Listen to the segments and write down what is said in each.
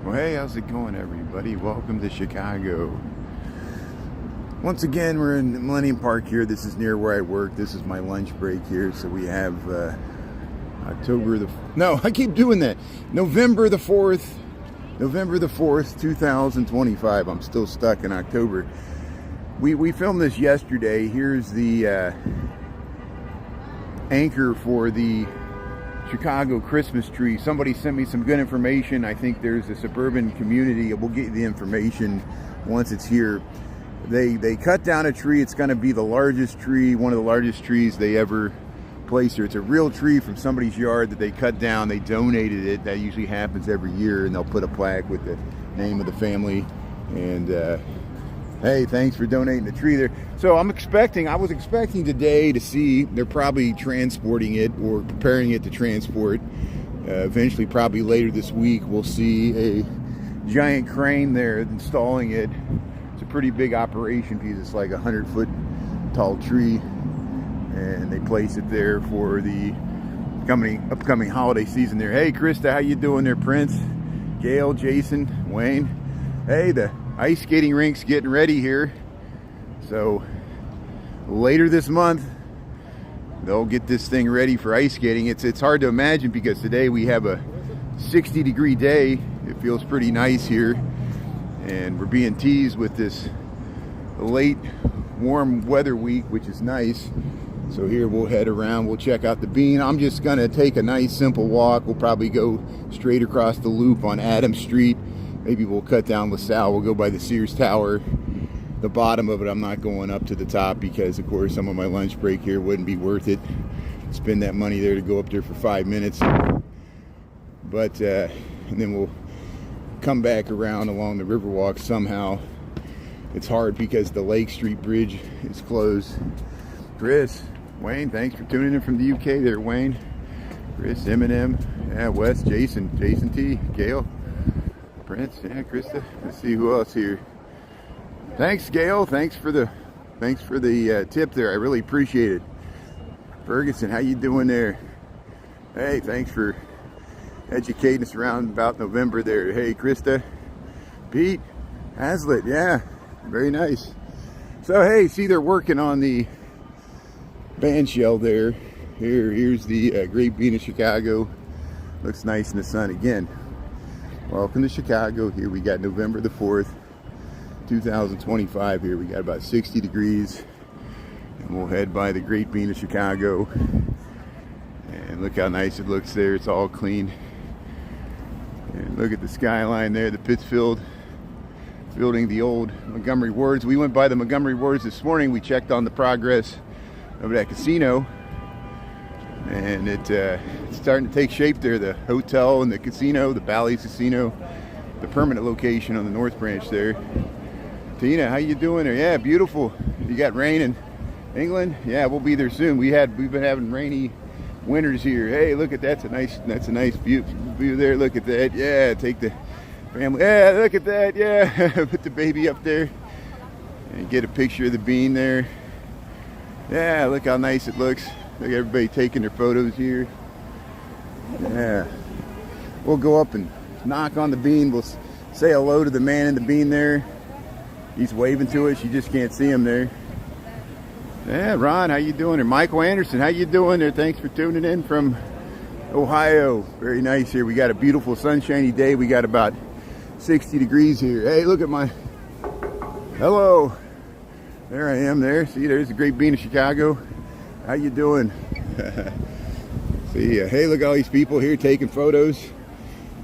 Well, hey, how's it going, everybody? Welcome to Chicago. Once again, we're in Millennium Park here. This is near where I work. This is my lunch break here. So we have I keep doing that. November the 4th, 2025. I'm still stuck in October. We filmed this yesterday. Here's the anchor for the Chicago Christmas tree. Somebody sent me some good information. I think there's a suburban community. We'll get you the information once it's here. They cut down a tree. It's going to be the largest tree, one of the largest trees they ever placed here. It's a real tree from somebody's yard that they cut down. They donated it. That usually happens every year, and they'll put a plaque with the name of the family. And hey, thanks for donating the tree there. So I was expecting today to see, they're probably transporting it or preparing it to transport. Eventually, probably later this week, we'll see a giant crane there installing it. It's a pretty big operation because it's like a 100-foot tall tree. And they place it there for the upcoming holiday season there. Hey, Krista, how you doing there, Prince? Gail, Jason, Wayne. Hey, the ice skating rink's getting ready here. So later this month, they'll get this thing ready for ice skating. It's hard to imagine because today we have a 60-degree day. It feels pretty nice here. And we're being teased with this late warm weather week, which is nice. So here we'll head around, we'll check out the bean. I'm just gonna take a nice simple walk. We'll probably go straight across the loop on Adams Street. Maybe we'll cut down LaSalle. We'll go by the Sears Tower. The bottom of it, I'm not going up to the top because, of course, some of my lunch break here wouldn't be worth it. Spend that money there to go up there for 5 minutes. But, and then we'll come back around along the Riverwalk somehow. It's hard because the Lake Street Bridge is closed. Chris, Wayne, thanks for tuning in from the UK there, Wayne. Chris, Eminem, yeah, Wes, Jason T, Gail, Prince, yeah, Krista. Let's see who else here. Thanks, Gail. Thanks for the tip there. I really appreciate it. Ferguson, how you doing there? Hey, thanks for educating us around about November there. Hey, Krista, Pete, Hazlitt, yeah, very nice. So hey, see, they're working on the band shell there. Here's the Great Bean of Chicago. Looks nice in the sun again. Welcome to Chicago. Here we got November the 4th, 2025 here. We got about 60 degrees. And we'll head by the Great Bean of Chicago. And look how nice it looks there. It's all clean. And look at the skyline there, the Pittsfield building, the old Montgomery Wards. We went by the Montgomery Wards this morning. We checked on the progress of that casino. And it's starting to take shape there. The hotel and the casino, the Bally's Casino, the permanent location on the North Branch there. Tina, how you doing there? Yeah, beautiful. You got rain in England? Yeah, we'll be there soon. We've been having rainy winters here. Hey, look at that's a nice view there. Look at that. Yeah, take the family. Yeah, look at that. Yeah, put the baby up there and get a picture of the bean there. Yeah, look how nice it looks. Look at everybody taking their photos here. Yeah. We'll go up and knock on the bean. We'll say hello to the man in the bean there. He's waving to us. You just can't see him there. Yeah, Ron, how you doing there? Michael Anderson, how you doing there? Thanks for tuning in from Ohio. Very nice here. We got a beautiful sunshiny day. We got about 60 degrees here. Hey, look at my... Hello. There I am there. See, there's the Great Bean of Chicago. How you doing? See, hey, look at all these people here taking photos.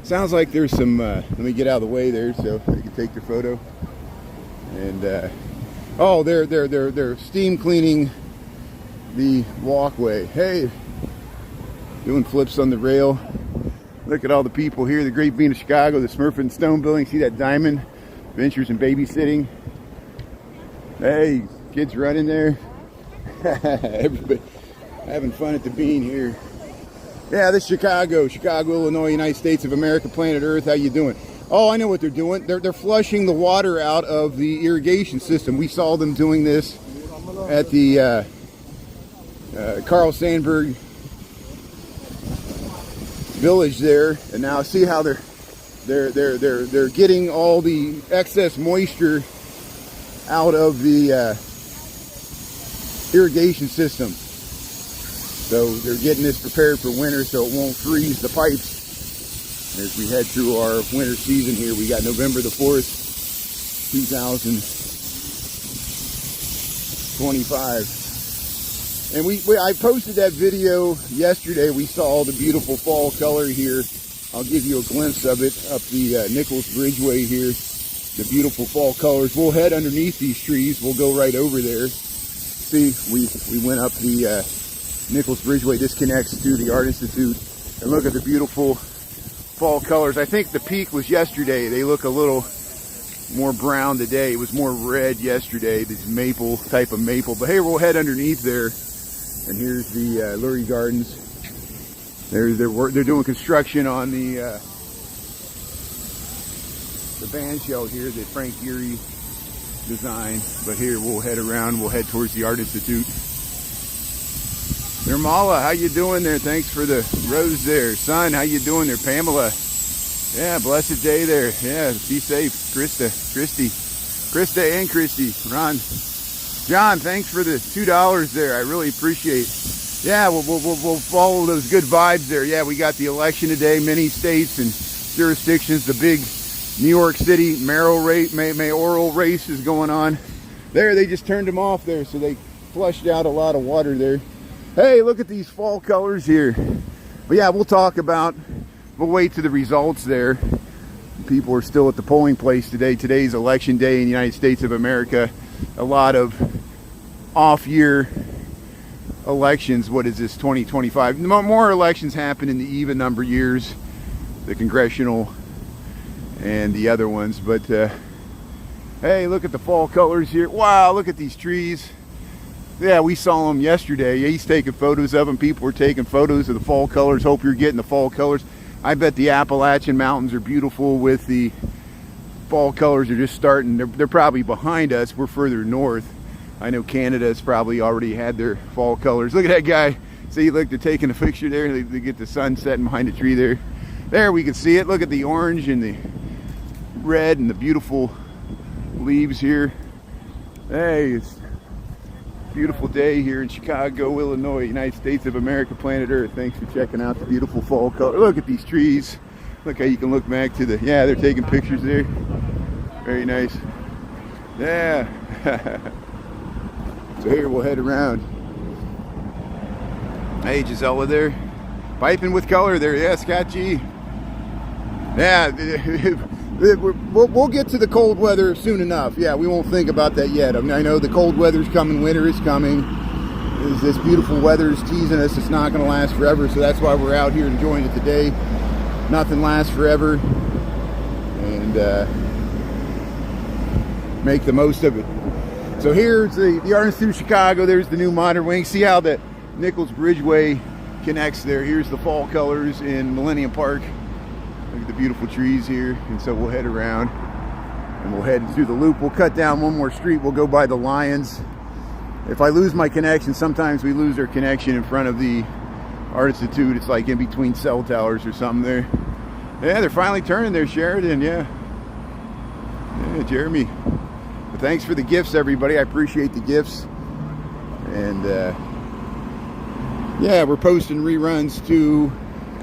Sounds like there's some, let me get out of the way there so they can take their photo. And, oh, they're steam cleaning the walkway. Hey, doing flips on the rail. Look at all the people here. The Great Bean of Chicago, the Smurfit and Stone building. See that diamond? Ventures in babysitting. Hey, kids running there. Everybody having fun at the bean here. Yeah, this is Chicago, Illinois, United States of America, planet Earth. How you doing? Oh, I know what they're doing. They're flushing the water out of the irrigation system. We saw them doing this at the Carl Sandburg village there, and now see how they're They're getting all the excess moisture out of the irrigation system. So they're getting this prepared for winter so it won't freeze the pipes. As we head through our winter season here, we got November the 4th, 2025. And I posted that video yesterday. We saw all the beautiful fall color here. I'll give you a glimpse of it up the Nichols Bridgeway here. The beautiful fall colors. We'll head underneath these trees. We'll go right over there. See, we went up the Nichols Bridgeway. This connects to the Art Institute. And look at the beautiful fall colors. I think the peak was yesterday. They look a little more brown today. It was more red yesterday. This maple, type of maple. But hey, we'll head underneath there. And here's the Lurie Gardens. They're doing construction on the band shell here that Frank Gehry designed. But here we'll head around. We'll head towards the Art Institute. Nirmala, how you doing there? Thanks for the rose there. Son, how you doing there? Pamela. Yeah, blessed day there. Yeah, be safe. Krista and Christy. Ron. John, thanks for the $2 there. I really appreciate it. Yeah, we'll follow those good vibes there. Yeah, we got the election today. Many states and jurisdictions. The big New York City mayoral race is going on. There, they just turned them off there, so they flushed out a lot of water there. Hey, look at these fall colors here. But yeah, we'll wait to the results there. People are still at the polling place today. Today's election day in the United States of America. A lot of off-year elections. What is this, 2025? More elections happen in the even number years, the congressional and the other ones. But hey, look at the fall colors here. Wow, look at these trees. Yeah, we saw them yesterday. He's taking photos of them. People were taking photos of the fall colors. Hope you're getting the fall colors. I bet the Appalachian Mountains are beautiful with the fall colors. Are just starting. They're probably behind us. We're further north. I know Canada's probably already had their fall colors. Look at that guy. See, look, they're taking a picture there. They get the sun setting behind the tree there. There, we can see it. Look at the orange and the red and the beautiful leaves here. Hey, it's a beautiful day here in Chicago, Illinois, United States of America, planet Earth. Thanks for checking out the beautiful fall color. Look at these trees. Look how you can look back to the, yeah, they're taking pictures there. Very nice. Yeah. So here we'll head around. Hey, Gisela there. Piping with color there. Yeah, Scott G. Yeah, we'll get to the cold weather soon enough. Yeah, we won't think about that yet. I mean, I know the cold weather's coming, winter is coming. This beautiful weather is teasing us. It's not going to last forever, so that's why we're out here enjoying it today. Nothing lasts forever. And make the most of it. So here's the Art Institute of Chicago. There's the new modern wing. See how the Nichols Bridgeway connects there. Here's the fall colors in Millennium Park. Look at the beautiful trees here. And so we'll head around and we'll head through the loop. We'll cut down one more street. We'll go by the Lions. If I lose my connection, sometimes we lose our connection in front of the Art Institute. It's like in between cell towers or something there. Yeah, they're finally turning there, Sheridan. Yeah, Jeremy. But thanks for the gifts, everybody. I appreciate the gifts. And yeah, we're posting reruns to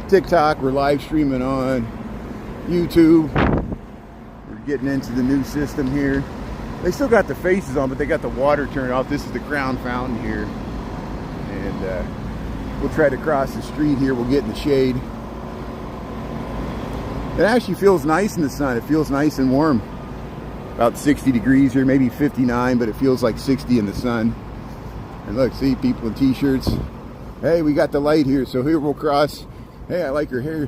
TikTok. We're live streaming on YouTube. We're getting into the new system here. They still got the faces on, but they got the water turned off. This is the Crown Fountain here. And we'll try to cross the street here. We'll get in the shade. It actually feels nice in the sun. It feels nice and warm. About 60 degrees here, maybe 59, but it feels like 60 in the sun. And look, see, people in t-shirts. Hey, we got the light here, so here we'll cross. Hey, I like her hair.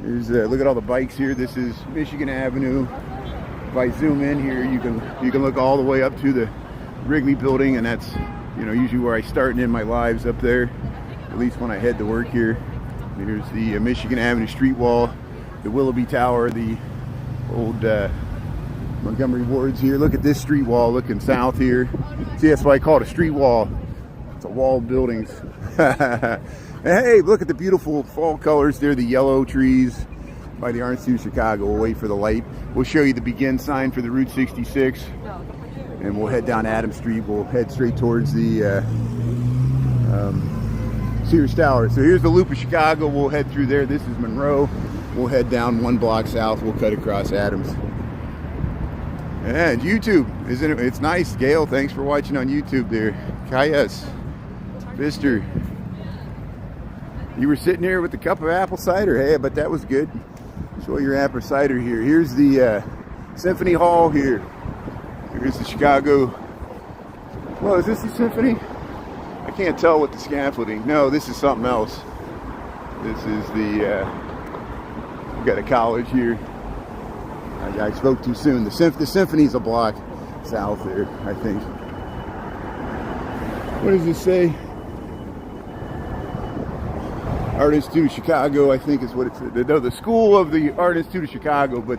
Here's look at all the bikes here. This is Michigan Avenue. If I zoom in here, you can look all the way up to the Wrigley building, and that's, you know, usually where I start and end my lives up there, at least when I head to work here. Here's the Michigan Avenue street wall, the Willis Tower, the old Montgomery Wards here. Look at this street wall looking south here. See, that's why I call it a street wall. It's a wall of buildings. Hey, look at the beautiful fall colors there, the yellow trees, by the Art Institute of Chicago. We'll wait for the light. We'll show you the begin sign for the Route 66, and we'll head down Adams Street. We'll head straight towards the Sears Tower. So here's the loop of Chicago. We'll head through there. This is Monroe. We'll head down 1 block south. We'll cut across Adams. And YouTube, isn't it? It's nice. Gail, thanks for watching on YouTube there. Kayas, Mister. You were sitting here with a cup of apple cider. Hey, but that was good. Enjoy your apple cider here. Here's the Symphony Hall here. Here's the Chicago. Well, is this the Symphony? I can't tell with the scaffolding. No, this is something else. This is the, we've got a college here. I spoke too soon. The Symphony's a block south there, I think. What does this say? Art Institute of Chicago, I think is what it says. No, the School of the Art Institute of Chicago, but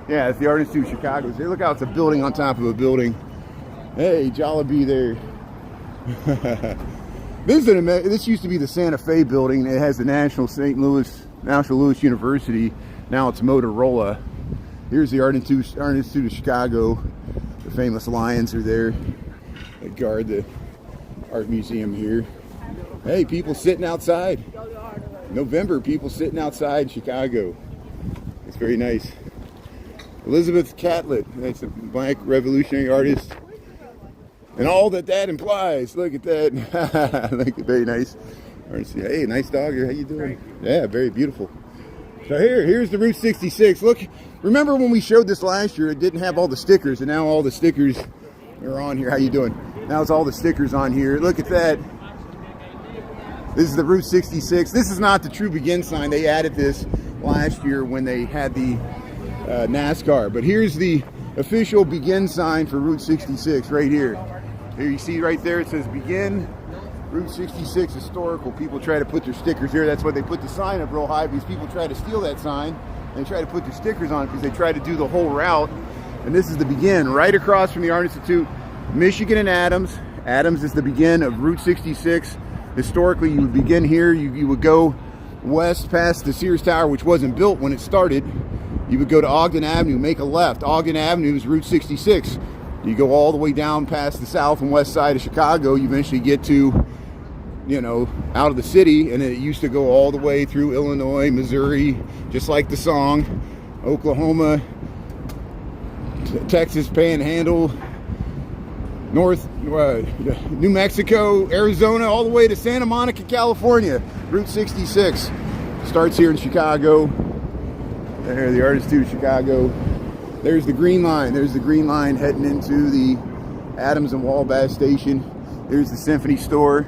yeah, it's the Art Institute of Chicago. So look how it's a building on top of a building. Hey, Jollibee there. This used to be the Santa Fe building. It has the National Louis University. Now it's Motorola. Here's the Art Institute of Chicago. The famous lions are there that guard the art museum here. Hey, people sitting outside. November, people sitting outside Chicago. It's very nice. Elizabeth Catlett, that's a black revolutionary artist. And all that implies. Look at that. Look, very nice. Hey, nice dog here. How you doing? Yeah, very beautiful. So here's the Route 66. Look, remember when we showed this last year, it didn't have all the stickers, and now all the stickers are on here. How you doing? Now it's all the stickers on here. Look at that. This is the Route 66. This is not the true begin sign. They added this last year when they had the NASCAR. But here's the official begin sign for Route 66 right here. Here you see right there, it says begin Route 66 historical. People try to put their stickers here. That's why they put the sign up real high, because people try to steal that sign. They try to put their stickers on it because they try to do the whole route. And this is the begin, right across from the Art Institute, Michigan and Adams. Adams is the begin of Route 66. Historically, you would begin here. You would go west past the Sears Tower, which wasn't built when it started. You would go to Ogden Avenue, make a left. Ogden Avenue is Route 66. You go all the way down past the south and west side of Chicago. You eventually get to, you know, out of the city, and it used to go all the way through Illinois, Missouri, just like the song, Oklahoma, Texas Panhandle, New Mexico, Arizona, all the way to Santa Monica, California. Route 66 starts here in Chicago. There, the Art Institute of Chicago. There's the green line. There's the green line heading into the Adams and Wabash station. There's the Symphony store.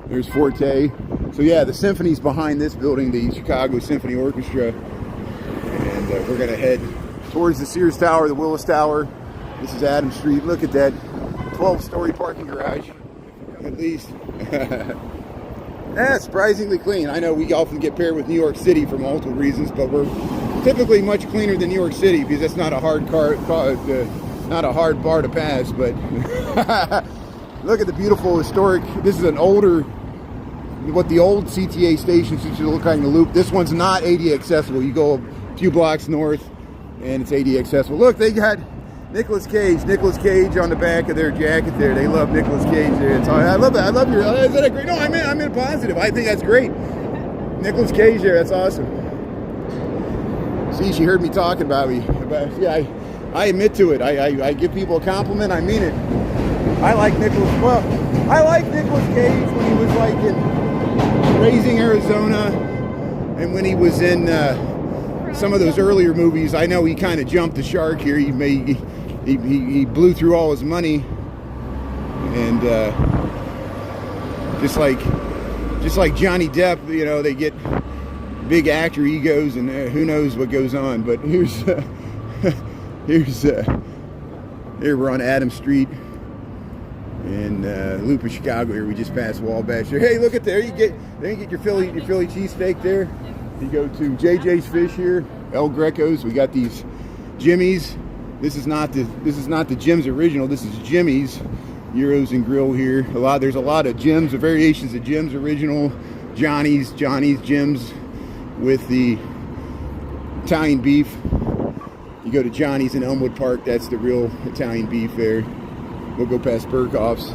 There's Forte. So yeah, the Symphony's behind this building, the Chicago Symphony Orchestra. And we're gonna head towards the Sears Tower, the Willis Tower. This is Adams Street. Look at that 12-story parking garage, at least. Yeah, surprisingly clean. I know we often get paired with New York City for multiple reasons, but we're typically much cleaner than New York City because that's not a hard not a hard bar to pass. But look at the beautiful historic. This is an older, what the old CTA stations used to look like in the loop. This one's not ADA accessible. You go a few blocks north, and it's ADA accessible. Look, they got Nicolas Cage on the back of their jacket there. They love Nicolas Cage there. It's all, I love that. I love your. Is that a great? No, I'm in a positive. I think that's great. Nicolas Cage there. That's awesome. See, she heard me talking about me. Yeah, I admit to it. I give people a compliment. I mean it. I like Nicolas. Well, I like Nicolas Cage when he was like in Raising Arizona, and when he was in some of those earlier movies. I know he kind of jumped the shark here. He blew through all his money, and just like Johnny Depp, you know, they get big actor egos, and who knows what goes on. But here we're on Adams Street in loop of Chicago. Here we just passed Wabash. Hey, look at there! You get your Philly cheesesteak there. You go to JJ's Fish here, El Greco's. We got these Jimmy's. This is not the Jim's original. This is Jimmy's Euros and Grill here. There's a lot of Jim's, variations of Jim's original, Johnny's, Jim's with the Italian beef. You go to Johnny's in Elmwood Park, that's the real Italian beef there. We'll go past Burkhoff's.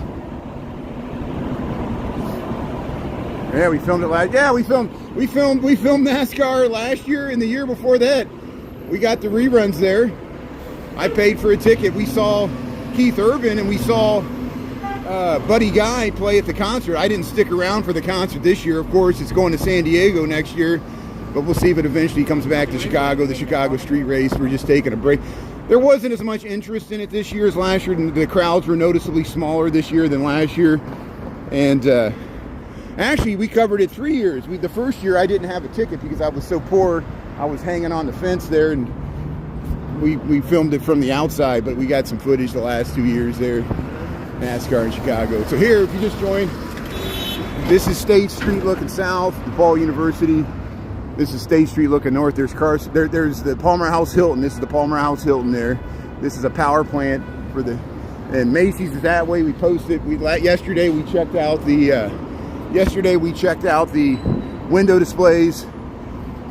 Yeah, we filmed it last. Yeah, we filmed NASCAR last year and the year before that. We got the reruns there. I paid for a ticket. We saw Keith Urban and we saw Buddy Guy play at the concert. I didn't stick around for the concert this year. Of course, it's going to San Diego next year, but we'll see if it eventually comes back to Chicago, the Chicago street race. We're just taking a break. There wasn't as much interest in it this year as last year. The crowds were noticeably smaller this year than last year. And actually, we covered it 3 years. The first year, I didn't have a ticket because I was so poor. I was hanging on the fence there, and we filmed it from the outside, but we got some footage the last 2 years there, NASCAR in Chicago. So here, if you just joined, this is State Street looking south, DePaul University. This is State Street looking north. There's cars. There's the Palmer House Hilton. This is the Palmer House Hilton there. This is a power plant for the, and Macy's is that way. We posted. Yesterday we checked out the window displays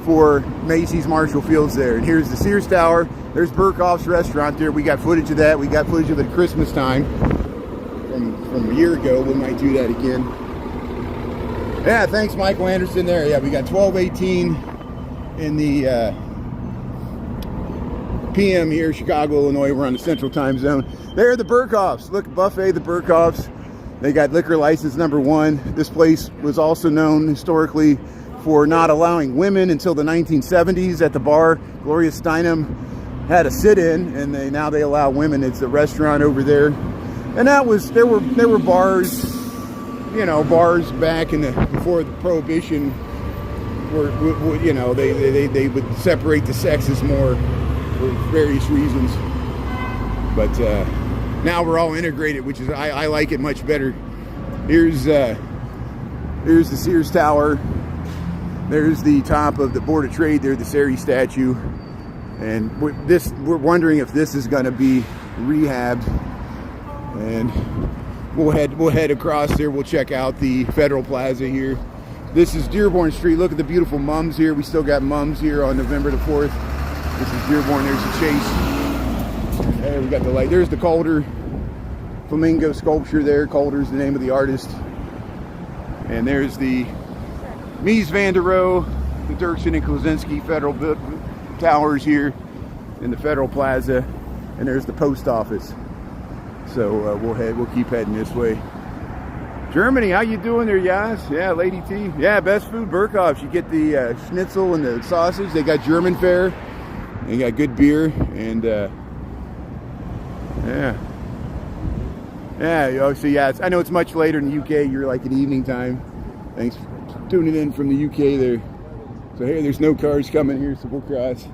for Macy's Marshall Fields there. And here's the Sears Tower. There's Burkhoff's restaurant there. We got footage of that. We got footage of it at Christmas time from a year ago. We might do that again. Yeah, thanks Michael Anderson there. Yeah, we got 12:18 in the PM here, Chicago, Illinois. We're on the Central Time Zone. There are the Burkhoffs. Look, Buffet, the Burkhoffs. They got liquor license number 1. This place was also known historically for not allowing women until the 1970s at the bar. Gloria Steinem had a sit-in, and now they allow women. It's a restaurant over there, and that was there were bars, you know, bars back in before the Prohibition. Were you know, they would separate the sexes more for various reasons, but now we're all integrated, which is I like it much better. Here's the Sears Tower. There's the top of the Board of Trade there, the Sari statue. And we're wondering if this is going to be rehabbed. And we'll head across there. We'll check out the Federal Plaza here. This is Dearborn Street. Look at the beautiful mums here. We still got mums here on November the 4th. This is Dearborn. There's the Chase. There we got the light. There's the Calder flamingo sculpture there. Calder's the name of the artist. And there's the Mies van der Rohe, the Dirksen and Klosinski Federal Towers here in the Federal Plaza, and there's the post office. So we'll keep heading this way. Germany, how you doing there, Yas? Yeah, Lady T. Yeah, best food, Burkhoff's. You get the schnitzel and the sausage. They got German fare. They got good beer, and yeah. So yeah, I know it's much later in the UK. You're like in evening time. Thanks for tuning in from the UK there. So here, there's no cars coming here, so we'll cross.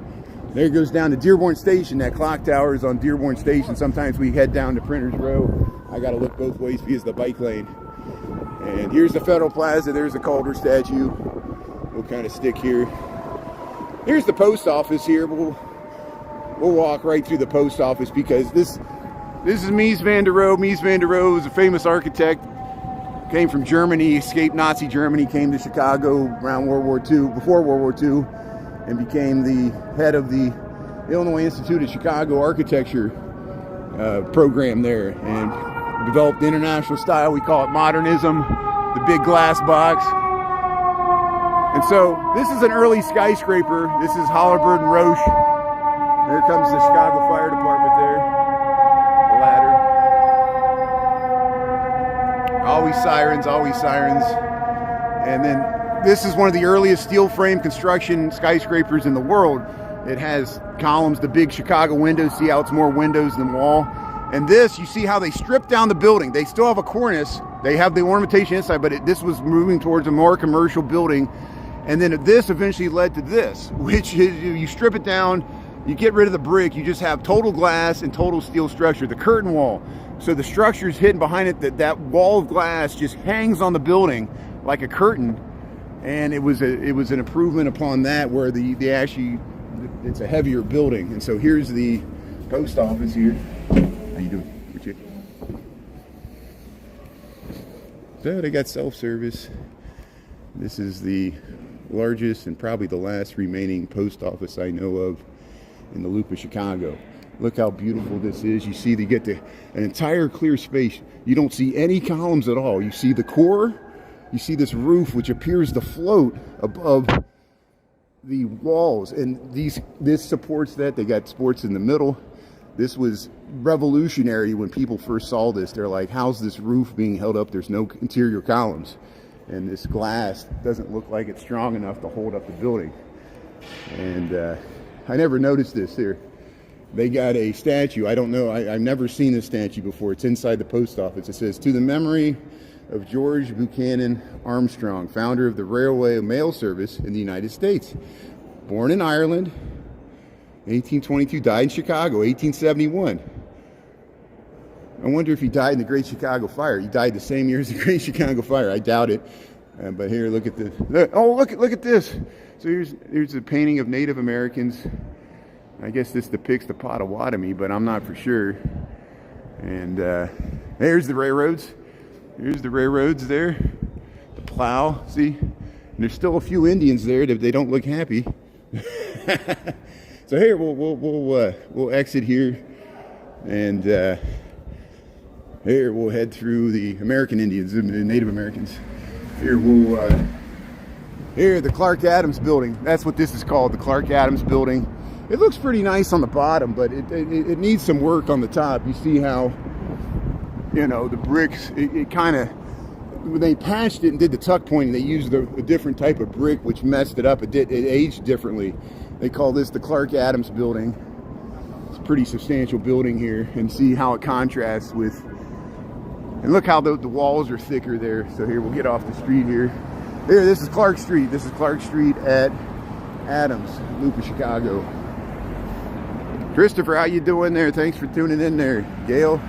There it goes down to Dearborn Station. That clock tower is on Dearborn Station. Sometimes we head down to Printers Row. I got to look both ways because of the bike lane. And here's the Federal Plaza. There's the Calder statue. We'll kind of stick here. Here's the post office here. We'll walk right through the post office because this is Mies van der Rohe. Mies van der Rohe is a famous architect. Came from Germany, escaped Nazi Germany, came to Chicago around World War II, before World War II, and became the head of the Illinois Institute of Chicago architecture program there, and developed the international style. We call it modernism, the big glass box. And so this is an early skyscraper. This is Holabird and Roche. There comes the Chicago Fire Department there, the ladder. Always sirens, always sirens. And then this is one of the earliest steel frame construction skyscrapers in the world. It has columns, the big Chicago windows. See how it's more windows than wall. And this, you see how they stripped down the building. They still have a cornice. They have the ornamentation inside, but this was moving towards a more commercial building. And then this eventually led to this, which is you strip it down, you get rid of the brick, you just have total glass and total steel structure, the curtain wall. So the structure is hidden behind it, that wall of glass just hangs on the building like a curtain. And it was an improvement upon that, where it's a heavier building. And so here's the post office here. How you doing? So they got self-service. This is the largest and probably the last remaining post office I know of in the loop of Chicago. Look how beautiful this is. You see, you get an entire clear space. You don't see any columns at all. You see the core. You see this roof, which appears to float above the walls, and this supports that. They got sports in the middle. This was revolutionary when people first saw this. They're like, how's this roof being held up? There's no interior columns, and this glass doesn't look like it's strong enough to hold up the building. And I never noticed this here. They got a statue. I don't know. I've never seen this statue before. It's inside the post office. It says, "To the memory of George Buchanan Armstrong, founder of the railway mail service in the United States. Born in Ireland, 1822, died in Chicago, 1871. I wonder if he died in the Great Chicago Fire. He died the same year as the Great Chicago Fire. I doubt it. But here, look at this. Oh, look at this. So here's a painting of Native Americans. I guess this depicts the Potawatomi, but I'm not for sure. And here's the railroads. Here's the railroads there. The plow, see? And there's still a few Indians there that they don't look happy. So here we'll exit here, and here we'll head through the American Indians, the Native Americans. Here here, the Clark Adams building. That's what this is called, the Clark Adams building. It looks pretty nice on the bottom, but it needs some work on the top. You see how, you know, the bricks, it kind of, when they patched it and did the tuck pointing, they used a different type of brick, which messed it up. It aged differently. They call this the Clark Adams building. It's a pretty substantial building here, and see how it contrasts with, and look how the walls are thicker there. So here, we'll get off the street here. Here, this is Clark Street. This is Clark Street at Adams, loop of Chicago. Christopher, how you doing there? Thanks for tuning in there. Gail,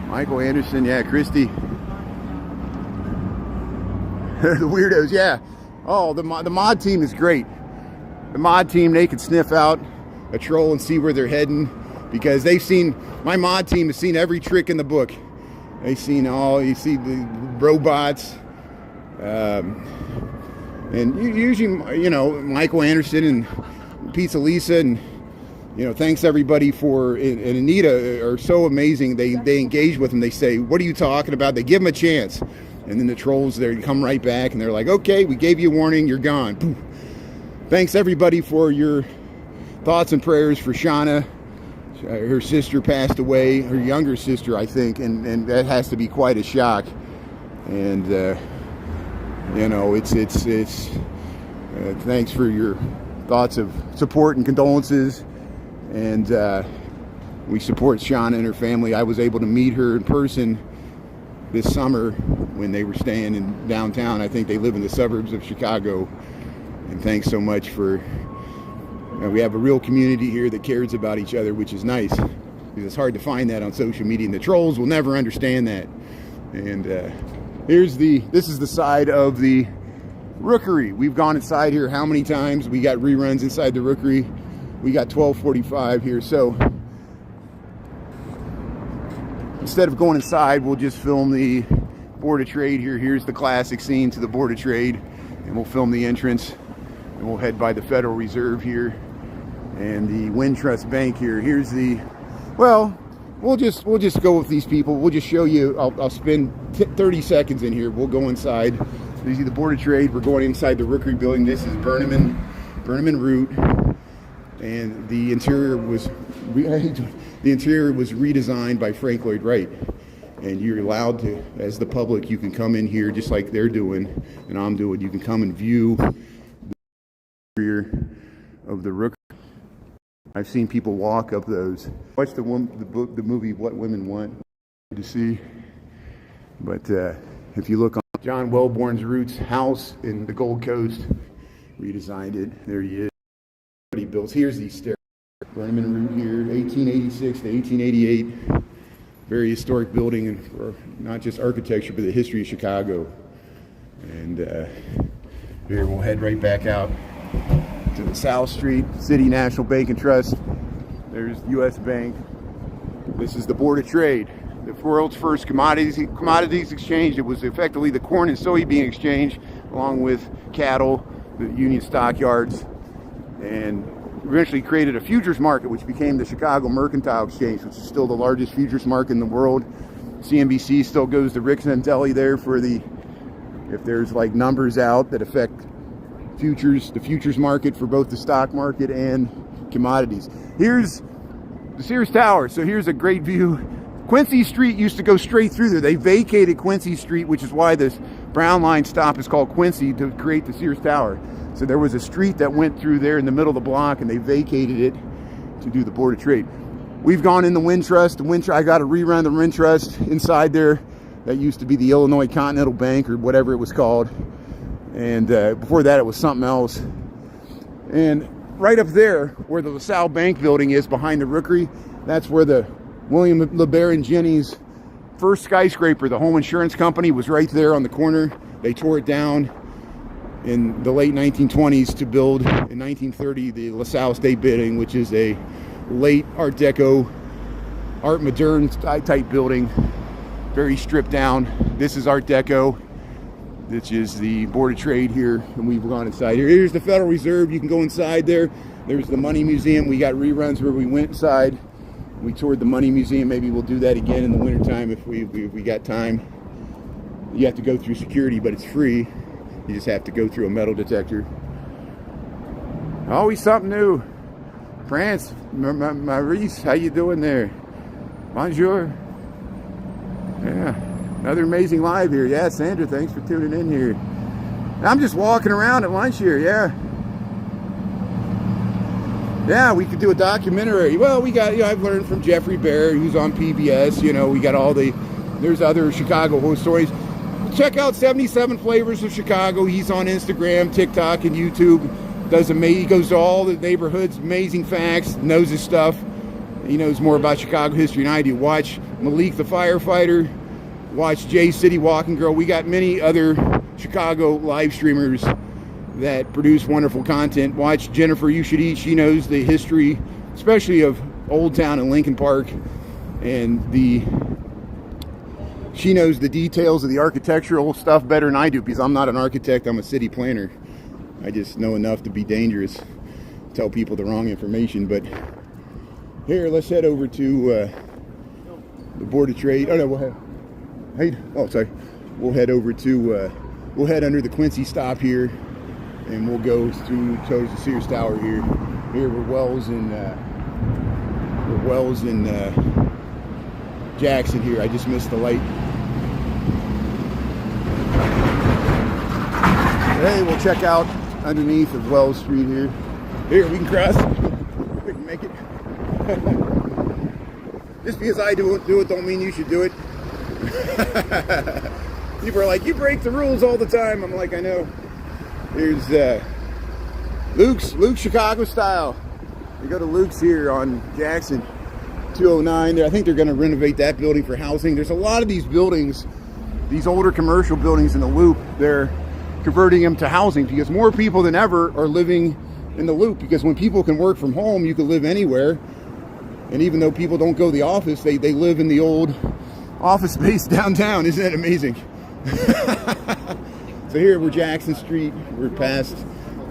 Michael Anderson, yeah, Christy. The weirdos, yeah. Oh, the mod team is great. The mod team, they can sniff out a troll and see where they're heading, because my mod team has seen every trick in the book. They've seen you see the robots, and usually, you know, Michael Anderson and Pizza Lisa, and, you know, thanks everybody and Anita are so amazing. They engage with them. They say, "What are you talking about?" They give them a chance. And then the trolls, they come right back and they're like, "Okay, we gave you a warning, you're gone." Poof. Thanks everybody for your thoughts and prayers for Shauna. Her sister passed away, her younger sister, I think, and that has to be quite a shock. And you know, it's thanks for your thoughts of support and condolences. And we support Shauna and her family. I was able to meet her in person this summer when they were staying in downtown. I think they live in the suburbs of Chicago. And thanks so much for, we have a real community here that cares about each other, which is nice, because it's hard to find that on social media, and the trolls will never understand that. And this is the side of the Rookery. We've gone inside here how many times? We got reruns inside the Rookery. We got 1245 here. So instead of going inside, we'll just film the Board of Trade here. Here's the classic scene to the Board of Trade, and we'll film the entrance, and we'll head by the Federal Reserve here and the Wintrust Bank here. Here's we'll just go with these people. We'll just show you. I'll spend 30 seconds in here. We'll go inside. You see the Board of Trade. We're going inside the Rookery building. This is Burnham Route, and the interior was redesigned by Frank Lloyd Wright. And you're allowed to, as the public, you can come in here just like they're doing and I'm doing. You can come and view the interior of the Rookery. I've seen people walk up those. Watch the movie What Women Want to see. But if you look on John Wellborn's Roots house in the Gold Coast, redesigned it. There he is. What he built. Here's these stairs. Burnham Route here, 1886 to 1888. Very historic building, and for not just architecture, but the history of Chicago. And here we'll head right back out to the South Street, City National Bank and Trust. There's U.S. Bank. This is the Board of Trade, the world's first commodities exchange. It was effectively the corn and soybean exchange, along with cattle the Union Stockyards, and eventually created a futures market, which became the Chicago Mercantile Exchange, which is still the largest futures market in the world. CNBC still goes to Rick's and Daley there for the, if there's like numbers out that affect futures, the futures market for both the stock market and commodities. Here's the Sears Tower. So here's a great view. Quincy Street used to go straight through there. They vacated Quincy Street, which is why this Brown Line stop is called Quincy, to create the Sears Tower. So there was a street that went through there in the middle of the block, and they vacated it to do the Board of Trade. We've gone in the Wintrust. I got to rerun the Wintrust inside there. That used to be the Illinois Continental Bank or whatever it was called. And before that, it was something else. And right up there, where the LaSalle Bank building is behind the Rookery, that's where the William LeBaron Jennings first skyscraper, the home insurance company, was right there on the corner. They tore it down in the late 1920s to build in 1930 the LaSalle State Building, which is a late Art Deco, Art Moderne type building, very stripped down. This is Art Deco, which is the Board of Trade here, and we've gone inside here. Here's the Federal Reserve. You can go inside there. There's the Money Museum. We got reruns where we went inside. We toured the Money Museum. Maybe we'll do that again in the wintertime if we got time. You have to go through security, but it's free. You just have to go through a metal detector. Always something new. France, Maurice, how you doing there? Bonjour. Yeah, another amazing live here. Yeah, Sandra, thanks for tuning in here. I'm just walking around at lunch here, yeah. Yeah, we could do a documentary. Well, we got, I've learned from Jeffrey Bear, who's on PBS, we got all there's other Chicago horror stories. Check out 77 Flavors of Chicago. He's on Instagram, TikTok, and YouTube. He goes to all the neighborhoods, amazing facts, knows his stuff. He knows more about Chicago history than I do. Watch Malik the Firefighter. Watch Jay City Walking Girl. We got many other Chicago live streamers that produce wonderful content. Watch Jennifer You Should Eat. She knows the history, especially of Old Town and Lincoln Park, and she knows the details of the architectural stuff better than I do, because I'm not an architect, I'm a city planner. I just know enough to be dangerous, tell people the wrong information. But here, let's head over to the Board of Trade. Oh no, we'll head over to we'll head under the Quincy stop here, and we'll go towards the Sears Tower here. Here we're Wells and Jackson here. I just missed the light. Hey, we'll check out underneath of Wells Street here. Here, we can cross. We can make it. Just because I do it don't mean you should do it. People are like, you break the rules all the time. I'm like, I know. Here's Luke's Chicago Style. You go to Luke's here on Jackson 209 there. I think they're going to renovate that building for housing. There's a lot of these buildings, these older commercial buildings in the Loop. They're converting them to housing because more people than ever are living in the Loop, because when people can work from home, you can live anywhere. And even though people don't go to the office, they live in the old office space downtown. Isn't that amazing? So here we're Jackson Street. We're past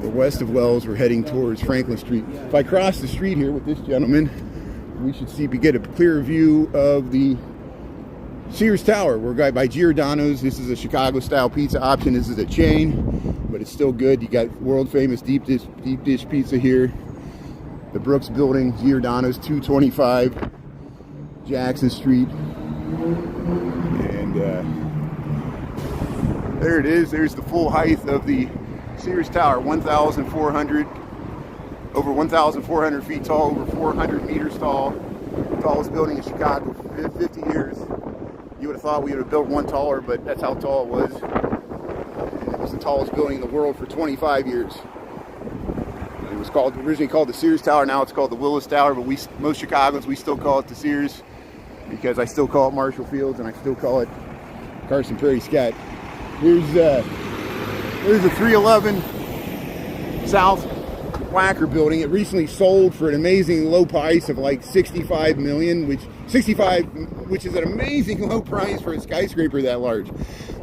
the west of Wells. We're heading towards Franklin Street. If I cross the street here with this gentleman, we should get a clear view of the Sears Tower. We're by Giordano's. This is a Chicago style pizza option. This is a chain, but it's still good. You got world famous deep dish pizza here. The Brooks Building, Giordano's, 225 Jackson Street. And there it is. There's the full height of the Sears Tower, over 1,400 feet tall, over 400 meters tall. Tallest building in Chicago for 50 years. You would have thought we would have built one taller, but that's how tall it was. And it was the tallest building in the world for 25 years. And it was originally called the Sears Tower. Now it's called the Willis Tower, but most Chicagoans, we still call it the Sears, because I still call it Marshall Fields and I still call it Carson Prairie Scat. Here's the 311 South Wacker building. It recently sold for an amazing low price of like $65 million, which is an amazing low price for a skyscraper that large.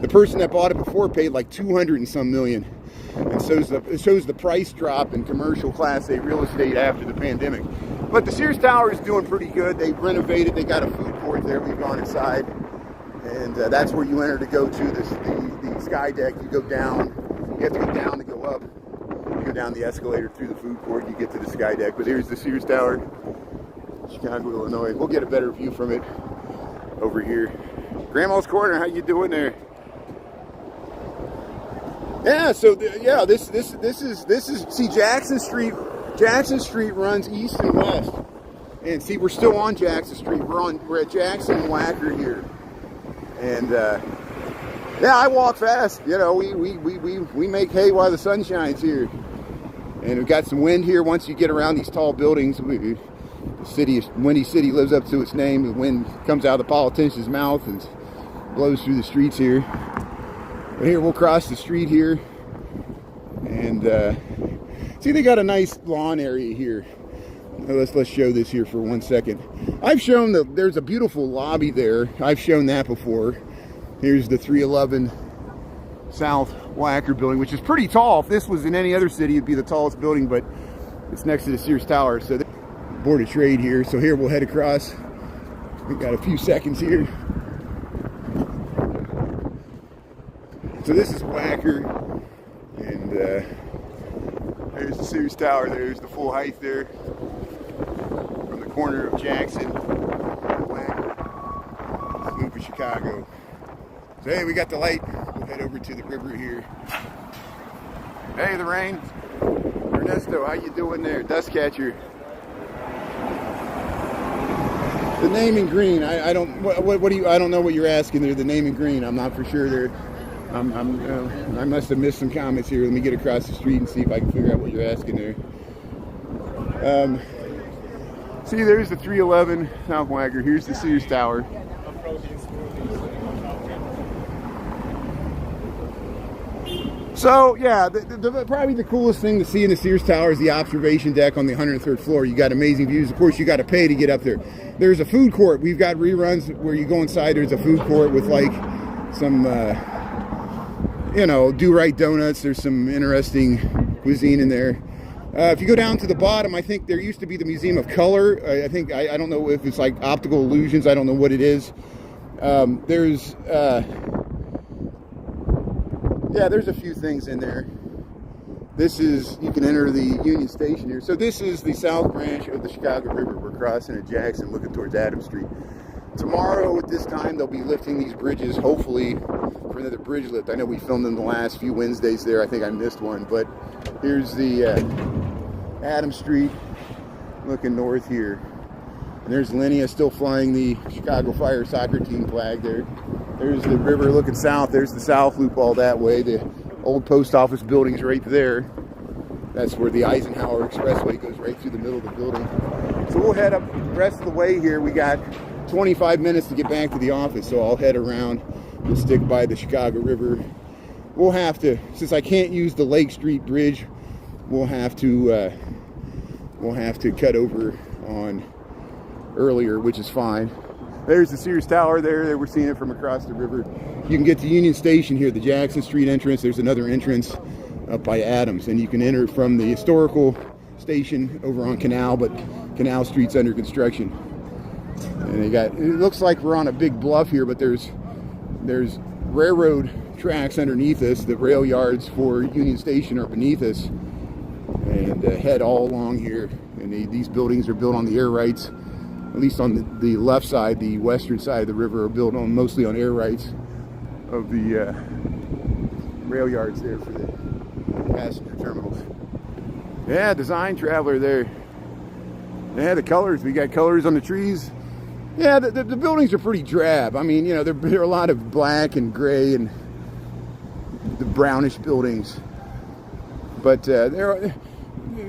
The person that bought it before paid like 200 and some million. and it shows the price drop in commercial Class A real estate after the pandemic. But the Sears Tower is doing pretty good. They renovated. They got a food court there. We've gone inside, and that's where you enter to go to the sky deck. You go down. You have to go down to go up. You go down the escalator through the food court. You get to the sky deck. But here's the Sears Tower, Chicago, Illinois. We'll get a better view from it over here. Grandma's Corner. How you doing there? Yeah. So this is see Jackson Street. Jackson Street runs east and west, and see we're still on Jackson Street. We're at Jackson and Wacker here, and yeah, I walk fast. You know, we make hay while the sun shines here, and we've got some wind here. Once you get around these tall buildings, the city, Windy City, lives up to its name. The wind comes out of the politician's mouth and blows through the streets here. But here we'll cross the street here, and see, they got a nice lawn area here. Let's show this here for 1 second. I've shown there's a beautiful lobby there. I've shown that before. Here's the 311 South Wacker building, which is pretty tall. If this was in any other city, it'd be the tallest building, but it's next to the Sears Tower. So Board of Trade here. So here we'll head across. We've got a few seconds here. So this is Wacker, and there's the Sears Tower. There's the full height there from the corner of Jackson and Wacker. Move to Chicago. So hey, we got the light. We'll head over to the river here. Hey, the rain. Ernesto, how you doing there? Dust catcher. The name in green. I don't. What do you? I don't know what you're asking there. The name in green. I'm not for sure there. I must have missed some comments here. Let me get across the street and see if I can figure out what you're asking there. See, there's the 311 South Wacker. Here's the Sears Tower. So, yeah, probably the coolest thing to see in the Sears Tower is the observation deck on the 103rd floor. You got amazing views. Of course, you got to pay to get up there. There's a food court. We've got reruns where you go inside. There's a food court with, like, some... you know, do-right donuts. There's some interesting cuisine in there. If you go down to the bottom, I think there used to be the Museum of Color. I don't know if it's like optical illusions. I don't know what it is. There's a few things in there. This is, you can enter the Union Station here. So this is the South Branch of the Chicago River. We're crossing at Jackson, looking towards Adams Street. Tomorrow at this time, they'll be lifting these bridges, hopefully, for another bridge lift. I know we filmed them the last few Wednesdays there. I think I missed one, but here's the Adams Street looking north here. And there's Linnea still flying the Chicago Fire soccer team flag there. There's the river looking south. There's the South Loop all that way. The old post office building's right there. That's where the Eisenhower Expressway goes right through the middle of the building. So we'll head up the rest of the way here. We got 25 minutes to get back to the office, so I'll head around. We'll stick by the Chicago River. We'll have to, since I can't use the Lake Street Bridge, we'll have to cut over on earlier, which is fine. There's the Sears Tower there. We're seeing it from across the river. You can get to Union Station here, the Jackson Street entrance. There's another entrance up by Adams, and you can enter from the historical station over on Canal, but Canal Street's under construction. And it looks like we're on a big bluff here, but there's railroad tracks underneath us. The rail yards for Union Station are beneath us, and head all along here. And these buildings are built on the air rights, at least on the left side, the western side of the river, are built on mostly on air rights of the rail yards there for the passenger terminals. Yeah, Design Traveler there. Yeah, the colors. We got colors on the trees. Yeah, the buildings are pretty drab. I mean, you know, there are a lot of black and gray and the brownish buildings. But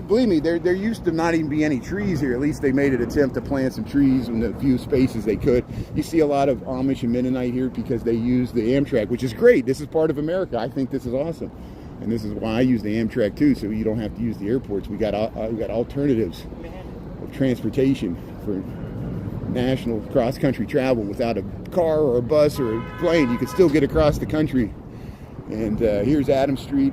believe me, there used to not even be any trees here. At least they made an attempt to plant some trees in the few spaces they could. You see a lot of Amish and Mennonite here because they use the Amtrak, which is great. This is part of America. I think this is awesome. And this is why I use the Amtrak too, so you don't have to use the airports. We got alternatives of transportation for national cross-country travel without a car or a bus or a plane. You can still get across the country. And here's Adams Street.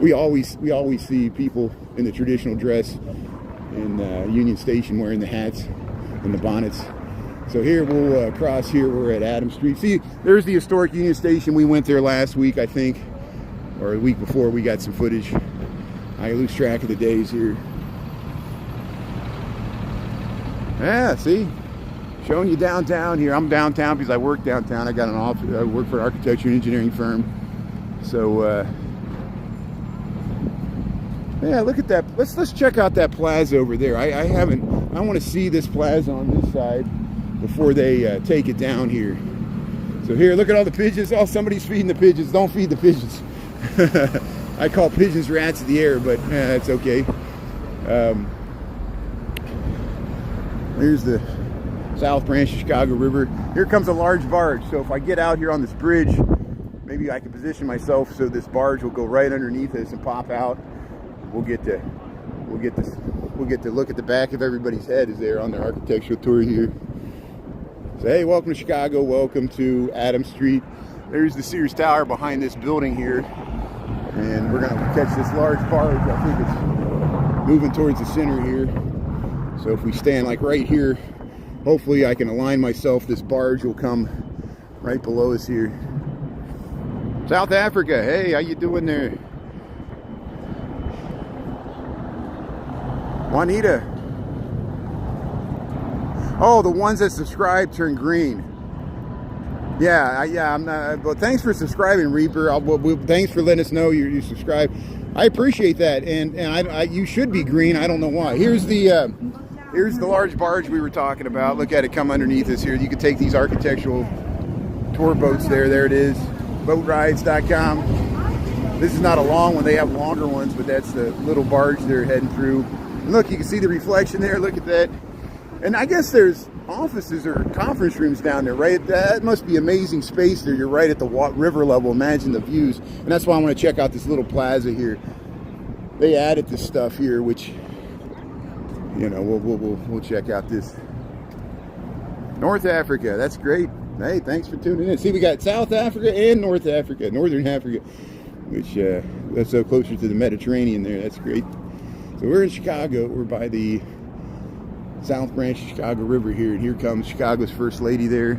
we always see people in the traditional dress in Union Station wearing the hats and the bonnets. So here we'll cross here. We're at Adams Street. See, there's the historic Union Station. We went there last week, I think, or the week before. We got some footage. I lose track of the days here. Yeah, see, showing you downtown here. I'm downtown because I work downtown. I got an office. I work for an architecture and engineering firm. So yeah, look at that. Let's check out that plaza over there. I want to see this plaza on this side before they take it down here. So here, look at all the pigeons. Oh, somebody's feeding the pigeons. Don't feed the pigeons. I call pigeons rats of the air, but that's okay. Here's the South Branch of Chicago River. Here comes a large barge. So if I get out here on this bridge, maybe I can position myself so this barge will go right underneath us and pop out. We'll get to look at the back of everybody's head as they're on their architectural tour here. So hey, welcome to Chicago. Welcome to Adams Street. There's the Sears Tower behind this building here, and we're gonna catch this large barge. I think it's moving towards the center here. So if we stand like right here, hopefully I can align myself. This barge will come right below us here. South Africa, hey, how you doing there? Juanita. Oh, the ones that subscribe turn green. Yeah, I'm not. But thanks for subscribing, Reaper. Thanks for letting us know you subscribe. I appreciate that, and you should be green. I don't know why. Here's the large barge we were talking about. Look at it come underneath us here. You can take these architectural tour boats there. There it is. Boatrides.com. This is not a long one. They have longer ones, but that's the little barge they're heading through. And look, you can see the reflection there. Look at that. And I guess there's offices or conference rooms down there, right? That must be amazing space there. You're right at the river level. Imagine the views. And that's why I want to check out this little plaza here. They added this stuff here, which, you know, we'll check out this. North Africa, that's great. Hey, thanks for tuning in. See, we got South Africa and North Africa, Northern Africa, which that's so closer to the Mediterranean there. That's great. So we're in Chicago. We're by the South Branch of Chicago River here, and here comes Chicago's First Lady there.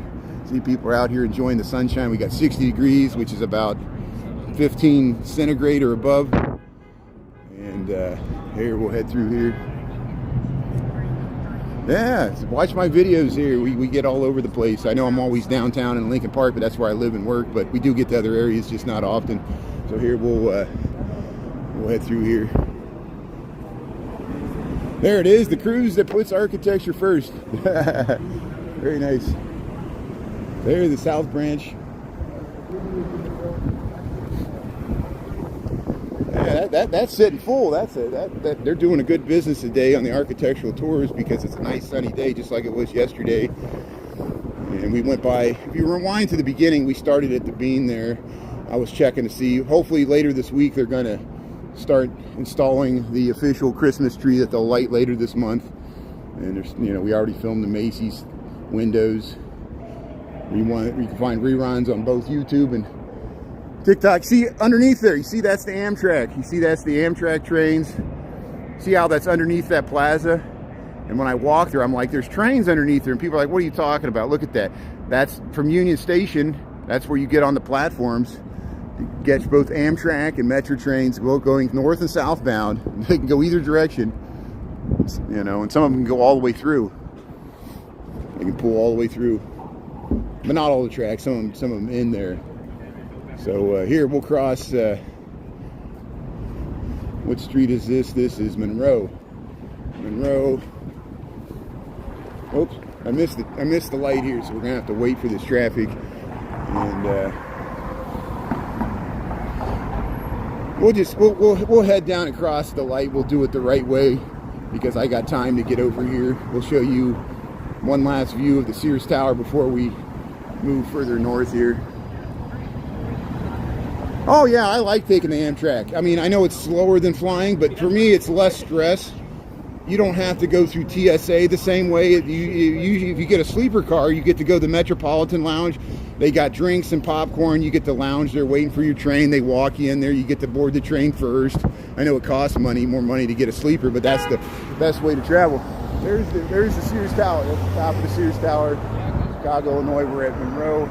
See, people are out here enjoying the sunshine. We got 60 degrees, which is about 15 centigrade or above. And here, we'll head through here. Yeah, watch my videos here. We get all over the place. I know I'm always downtown in Lincoln Park, but that's where I live and work. But we do get to other areas, just not often. So here, we'll head through here. There it is, the cruise that puts architecture first. Very nice. There's the South Branch. Yeah, that's sitting full. They're doing a good business today on the architectural tours because it's a nice sunny day, just like it was yesterday. And we went by. If you rewind to the beginning, we started at the Bean there. I was checking to see. Hopefully later this week they're going to start installing the official Christmas tree that they'll light later this month. And there's, you know, we already filmed the Macy's windows. You can find reruns on both YouTube and TikTok. See underneath there, you see that's the Amtrak. You see that's the Amtrak trains. See how that's underneath that plaza? And when I walk there, I'm like, there's trains underneath there. And people are like, what are you talking about? Look at that. That's from Union Station. That's where you get on the platforms. Gets both Amtrak and Metro trains both going north and southbound. They can go either direction, you know, and some of them can go all the way through. They can pull all the way through, but not all the tracks. Some of them in there. So here we'll cross. What street is this? This is Monroe. Monroe. Oops, I missed the light here, so we're gonna have to wait for this traffic. And we'll head down and cross the light. We'll do it the right way because I got time to get over here. We'll show you one last view of the Sears Tower before we move further north here. Oh yeah, I like taking the Amtrak. I mean, I know it's slower than flying, but for me it's less stress. You don't have to go through TSA the same way. If you get a sleeper car, you get to go to the Metropolitan Lounge. They got drinks and popcorn. You get to lounge there waiting for your train. They walk you in there. You get to board the train first. I know it costs money, more money to get a sleeper, but that's the best way to travel. There's the Sears Tower. That's the top of the Sears Tower. Chicago, Illinois. We're at Monroe.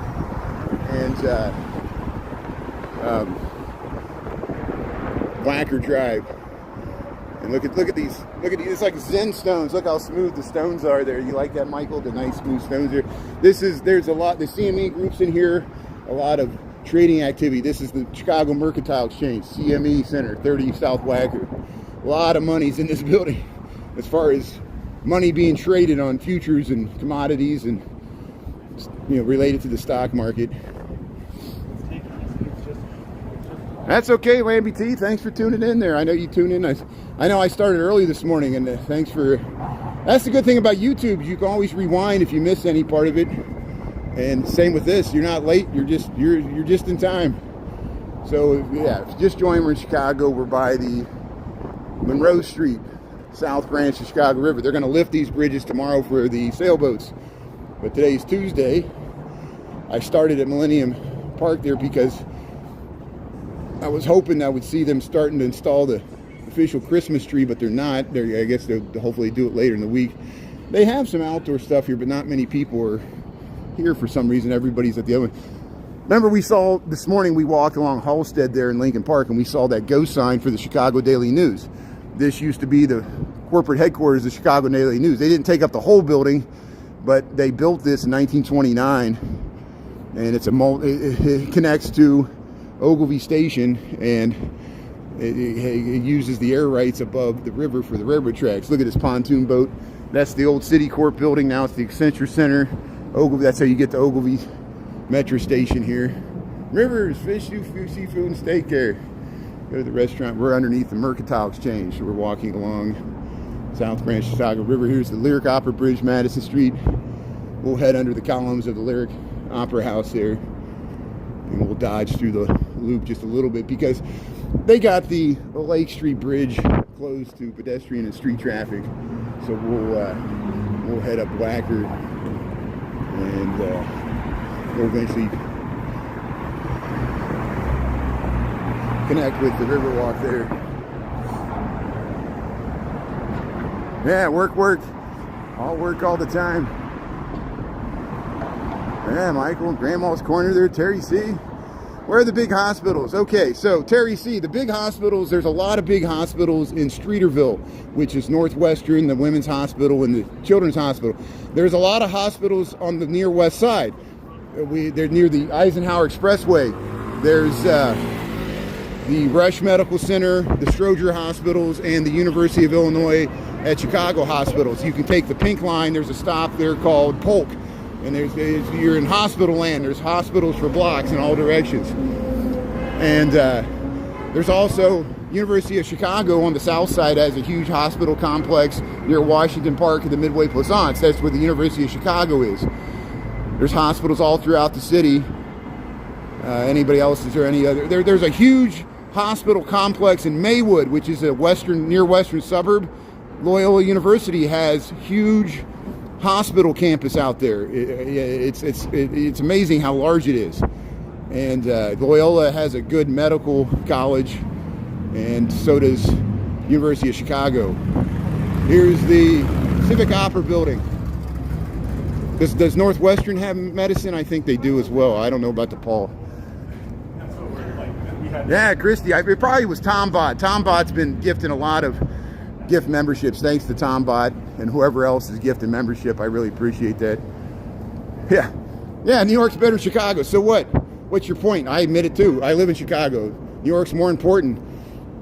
And Wacker Drive. And look at these. It's like Zen stones. Look how smooth the stones are there. You like that, Michael? The nice smooth stones there. There's a lot. The CME groups in here. A lot of trading activity. This is the Chicago Mercantile Exchange, CME Center, 30 South Wacker. A lot of money's in this building as far as money being traded on futures and commodities and, you know, related to the stock market. That's okay, Lambie T. Thanks for tuning in there. I know you tune in. I know I started early this morning, and thanks for. That's the good thing about YouTube. You can always rewind if you miss any part of it. And same with this. You're not late. You're just in time. So yeah, if you just joined, we're in Chicago. We're by the Monroe Street, South Branch of Chicago River. They're going to lift these bridges tomorrow for the sailboats. But today's Tuesday. I started at Millennium Park there because I was hoping I would see them starting to install the official Christmas tree, but they're not. I guess they'll hopefully do it later in the week. They have some outdoor stuff here, but not many people are here for some reason. Everybody's at the other one. Remember, we saw this morning, we walked along Halstead there in Lincoln Park, and we saw that ghost sign for the Chicago Daily News. This used to be the corporate headquarters of the Chicago Daily News. They didn't take up the whole building, but they built this in 1929, and it connects to Ogilvy Station, and it uses the air rights above the river for the railroad tracks. Look at this pontoon boat. That's the old City Corp building. Now it's the Accenture Center. Ogilvy, that's how you get to Ogilvy Metro Station here. Rivers, fish, seafood, and steak there. Go to the restaurant. We're underneath the Mercantile Exchange. So we're walking along South Branch Chicago River. Here's the Lyric Opera Bridge, Madison Street. We'll head under the columns of the Lyric Opera House there. And we'll dodge through the loop just a little bit because they got the Lake Street Bridge closed to pedestrian and street traffic. So we'll head up Wacker, and we'll eventually connect with the Riverwalk there. Yeah, work. All work all the time. Yeah, Michael, Grandma's Corner there, Terry C. Where are the big hospitals? Okay, so Terry C., the big hospitals, there's a lot of big hospitals in Streeterville, which is Northwestern, the Women's Hospital, and the Children's Hospital. There's a lot of hospitals on the near west side. They're near the Eisenhower Expressway. There's the Rush Medical Center, the Stroger Hospitals, and the University of Illinois at Chicago Hospitals. You can take the Pink Line. There's a stop there called Polk. And you're in hospital land. There's hospitals for blocks in all directions. And there's also University of Chicago on the south side has a huge hospital complex near Washington Park and the Midway Plaisance. That's where the University of Chicago is. There's hospitals all throughout the city. Anybody else? Is there any other? There's a huge hospital complex in Maywood, which is a near western suburb. Loyola University has huge hospital campus out there. It's amazing how large it is. And Loyola has a good medical college, and so does University of Chicago. Here's the Civic Opera building. Does Northwestern have medicine? I think they do as well. I don't know about DePaul. Yeah, Christy. It probably was Tombot. Tombot's been gifting a lot of gift memberships. Thanks to Tombot and whoever else is gifting membership. I really appreciate that. Yeah, New York's better than Chicago. So what? What's your point? I admit it too. I live in Chicago. New York's more important.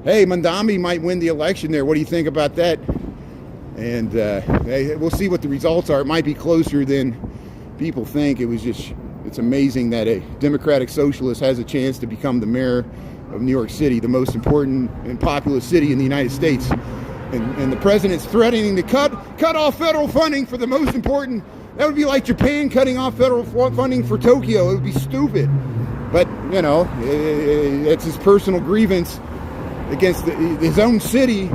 Hey, Mandami might win the election there. What do you think about that? And we'll see what the results are. It might be closer than people think. It's amazing that a Democratic Socialist has a chance to become the mayor of New York City, the most important and populous city in the United States. And the president's threatening to cut off federal funding for the most important. That would be like Japan cutting off federal funding for Tokyo. It would be stupid. But, you know, it's his personal grievance against his own city.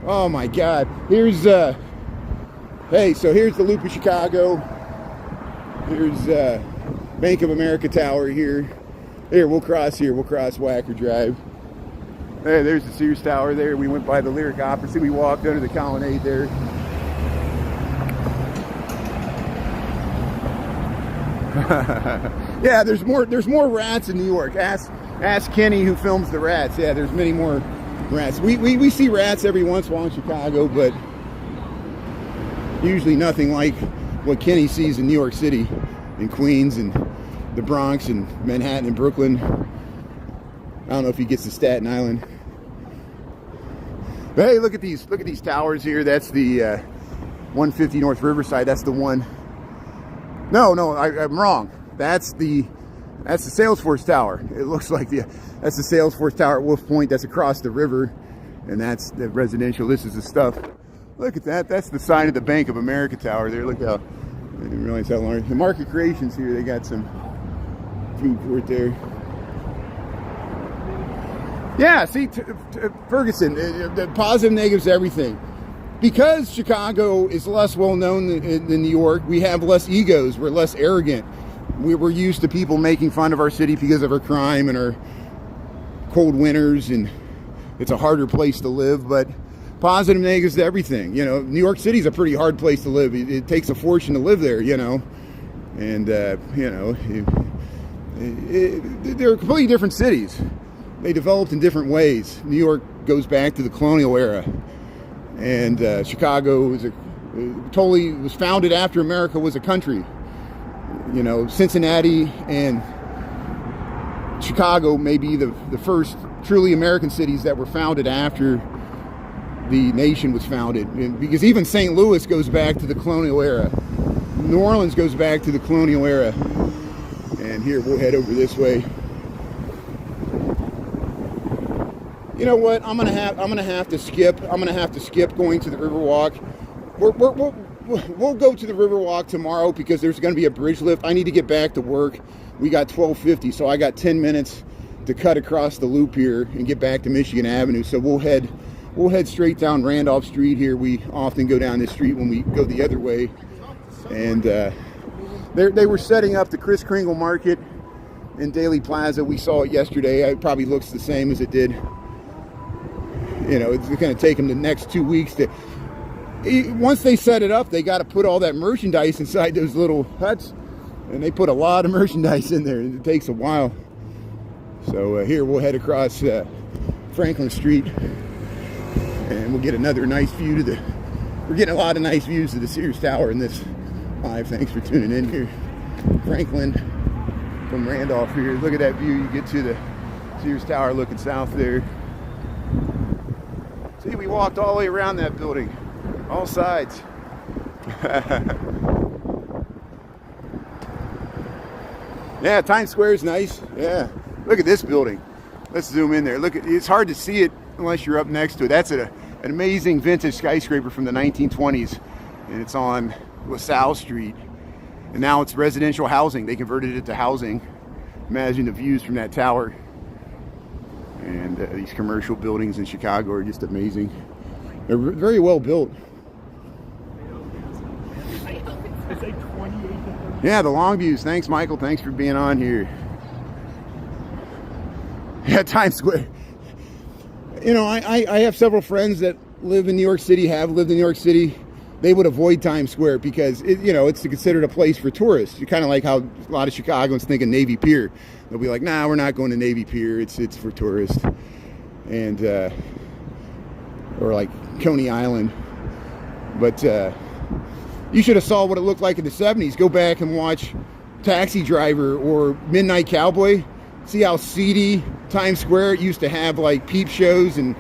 Oh, my God. Here's, so here's the Loop of Chicago. Here's Bank of America Tower here. Here, we'll cross Wacker Drive. Hey, there's the Sears Tower there. We went by the Lyric Opera. See, we walked under the colonnade there. Yeah, there's more rats in New York. Ask Kenny, who films the rats. Yeah, there's many more rats. We see rats every once in a while in Chicago, but usually nothing like what Kenny sees in New York City, in Queens and the Bronx and Manhattan and Brooklyn. I don't know if he gets to Staten Island. But hey, look at these towers here. That's the 150 North Riverside. That's the one. No, I'm wrong. That's the Salesforce Tower. It looks like that's the Salesforce Tower at Wolf Point. That's across the river, and that's the residential. This is the stuff. Look at that. That's the sign of the Bank of America Tower there. Look how I didn't realize how large. The Market Creations here. They got some food court there. Yeah, see, Ferguson, the positive, negatives, everything. Because Chicago is less well known than New York, we have less egos. We're less arrogant. We're used to people making fun of our city because of our crime and our cold winters, and it's a harder place to live. But positive, negatives to everything. You know, New York City's a pretty hard place to live. It takes a fortune to live there, you know. And, you know, they're completely different cities. They developed in different ways. New York goes back to the colonial era, and Chicago was founded after America was a country. You know, Cincinnati and Chicago may be the first truly American cities that were founded after the nation was founded. And because even St. Louis goes back to the colonial era. New Orleans goes back to the colonial era. And here, we'll head over this way. You know what? I'm gonna have to skip going to the Riverwalk. We'll go to the Riverwalk tomorrow because there's going to be a bridge lift. I need to get back to work. We got 12:50, so I got 10 minutes to cut across the loop here and get back to Michigan Avenue. So we'll head straight down Randolph Street here. We often go down this street when we go the other way. And they were setting up the Kris Kringle Market in Daley Plaza. We saw it yesterday. It probably looks the same as it did. You know, it's going to take them the next 2 weeks to. Once they set it up, they got to put all that merchandise inside those little huts, and they put a lot of merchandise in there, and it takes a while. So here we'll head across Franklin Street, and we'll get another nice view to we're getting a lot of nice views of the Sears Tower in this live. Thanks for tuning in here. Franklin from Randolph here. Look at that view. You get to the Sears Tower looking south there. See, we walked all the way around that building, all sides. Yeah, Times Square is nice. Yeah, look at this building. Let's zoom in there. Look, it's hard to see it unless you're up next to it. That's an amazing vintage skyscraper from the 1920s, and it's on LaSalle Street. And now it's residential housing. They converted it to housing. Imagine the views from that tower. And these commercial buildings in Chicago are just amazing. They're very well built. Yeah, the long views. Thanks, Michael. Thanks for being on here. Yeah, Times Square. You know, I have several friends that live in New York City, have lived in New York City. They would avoid Times Square because, it's considered a place for tourists. You're kind of like how a lot of Chicagoans think of Navy Pier. They'll be like, nah, we're not going to Navy Pier. It's for tourists. And, or like Coney Island. But you should have saw what it looked like in the 70s. Go back and watch Taxi Driver or Midnight Cowboy. See how seedy Times Square used to have, like peep shows, and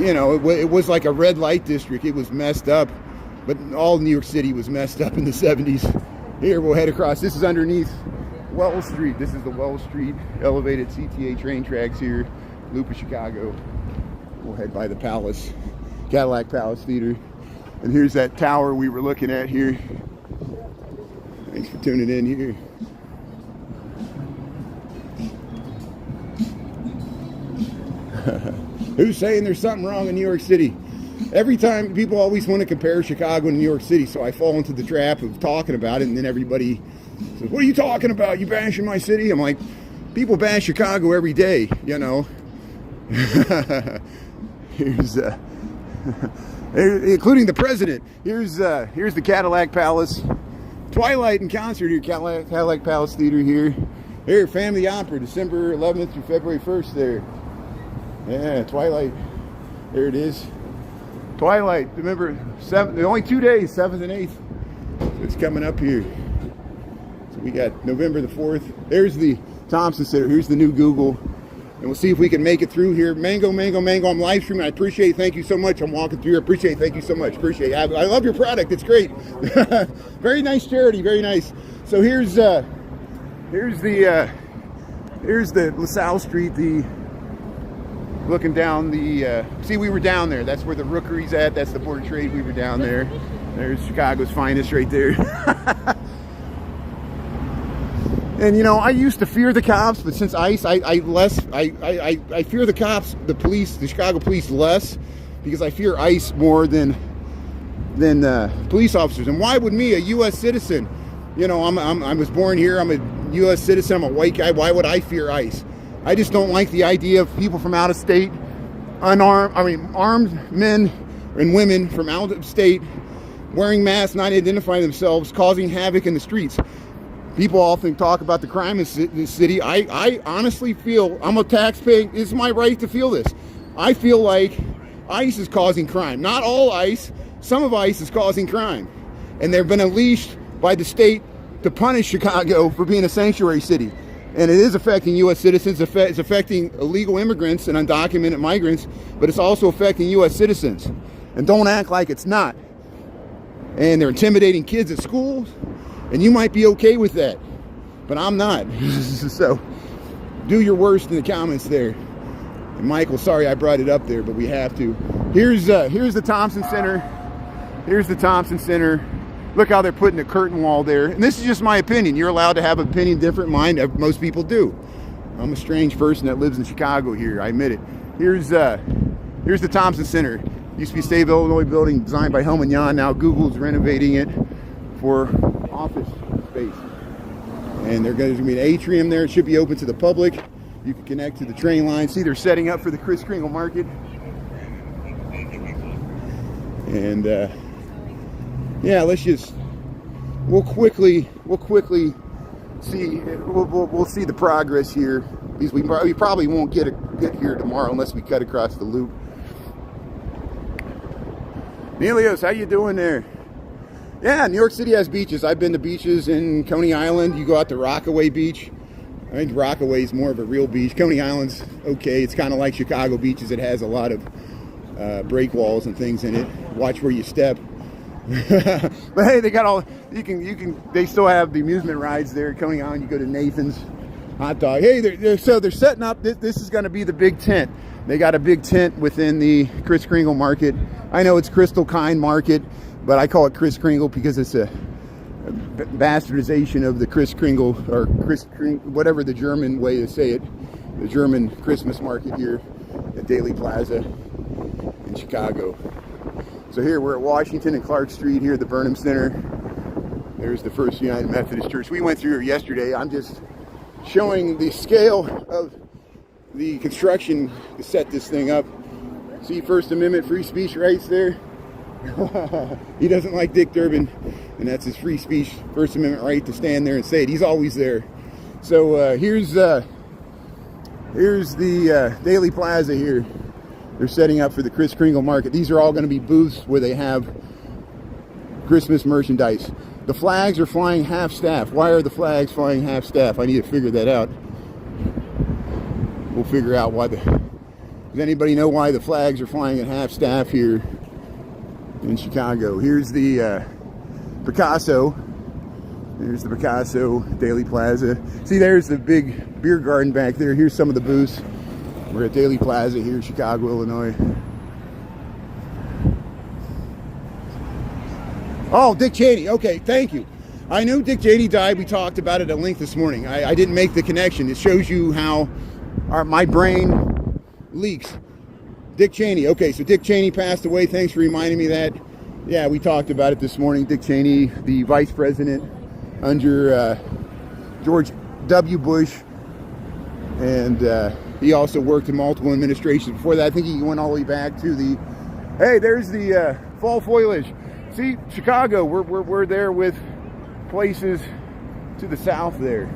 it was like a red light district. It was messed up, but all New York City was messed up in the 70s. Here, we'll head across. This is underneath Wells Street. This is the Wells Street elevated CTA train tracks here, loop of Chicago. We'll head by the Palace, Cadillac Palace Theater. And here's that tower we were looking at here. Thanks for tuning in here. Who's saying there's something wrong in New York City? every time people always want to compare Chicago and New York City, so I fall into the trap of talking about it, and then everybody says, what are you talking about? You bashing my city? I'm like, people bash Chicago every day, you know. Here's including the president. Here's the Cadillac Palace. Twilight and concert here, Cadillac Palace Theater here. Here, Family Opera, December 11th through February 1st there. Yeah, Twilight. There it is. Twilight, remember, only 2 days, 7th and 8th. So it's coming up here. So we got November the 4th. There's the Thompson Center. Here's the new Google. And we'll see if we can make it through here. Mango, mango, mango. I'm live streaming. I appreciate it. Thank you so much. I'm walking through here. Appreciate it. Thank you so much. Appreciate it. I love your product. It's great. Very nice charity. Very nice. So here's the LaSalle Street. Looking down the see, we were down there. That's where the Rookery's at. That's the Board of Trade. We were down there. There's Chicago's finest right there. And you know, I used to fear the cops, but since ICE, I fear the cops, the police, the Chicago police less, because I fear ICE more than police officers. And why would me, a U.S. citizen, you know, I was born here, I'm a U.S. citizen, I'm a white guy, why would I fear ICE? I just don't like the idea of people from out of state, armed men and women from out of state, wearing masks, not identifying themselves, causing havoc in the streets. People often talk about the crime in this city. I honestly feel, I'm a taxpayer, it's my right to feel this. I feel like ICE is causing crime. Not all ICE, some of ICE is causing crime. And they've been unleashed by the state to punish Chicago for being a sanctuary city. And it is affecting U.S. citizens, it's affecting illegal immigrants and undocumented migrants, but it's also affecting U.S. citizens. And don't act like it's not. And they're intimidating kids at schools. And you might be okay with that, but I'm not. So do your worst in the comments there. And Michael, sorry I brought it up there, but we have to. Here's the Thompson Center. Here's the Thompson Center. Look how they're putting a curtain wall there. And this is just my opinion. You're allowed to have an opinion different mine. Most people do. I'm a strange person that lives in Chicago here. I admit it. Here's the Thompson Center. Used to be a State of Illinois building designed by Hellman Yahn. Now Google's renovating it for office space, and there's going to be an atrium there. It should be open to the public. You can connect to the train line. See, they're setting up for the Kris Kringle Market. And yeah, we'll quickly see. We'll see the progress here, because we probably won't get here tomorrow unless we cut across the loop. Nelios, how you doing there? Yeah, New York City has beaches. I've been to beaches in Coney Island. You go out to Rockaway Beach. I think Rockaway is more of a real beach. Coney Island's okay. It's kind of like Chicago beaches. It has a lot of break walls and things in it. Watch where you step. But hey, they got all, they still have the amusement rides there at Coney Island. You go to Nathan's Hot Dog. Hey, they're setting up, this is going to be the big tent. They got a big tent within the Kris Kringle Market. I know it's Crystal Kind Market, but I call it Kris Kringle because it's a bastardization of the Kris Kringle, or whatever the German way to say it, the German Christmas market here at Daley Plaza in Chicago. So here we're at Washington and Clark Street here at the Burnham Center. There's the First United Methodist Church. We went through here yesterday. I'm just showing the scale of the construction to set this thing up. See, First Amendment free speech rights there. He doesn't like Dick Durbin, and that's his free speech, First Amendment right to stand there and say it. He's always there. So here's the Daley Plaza here. They're setting up for the Kris Kringle Market. These are all going to be booths where they have Christmas merchandise. The flags are flying half-staff. Why are the flags flying half-staff? I need to figure that out. We'll figure out why does anybody know why the flags are flying at half-staff here in Chicago? Here's the Picasso. There's the Picasso Daley Plaza. See, there's the big beer garden back there. Here's some of the booths. We're at Daley Plaza here in Chicago, Illinois. Oh, Dick Cheney. Okay, thank you. I knew Dick Cheney died. We talked about it at length this morning. I didn't make the connection. It shows you how my brain leaks. Dick Cheney. Okay, so Dick Cheney passed away. Thanks for reminding me of that. Yeah, we talked about it this morning. Dick Cheney, the vice president under George W. Bush. And he also worked in multiple administrations before that. I think he went all the way back to the... Hey, there's the fall foliage. See, Chicago, we're there with places to the south there.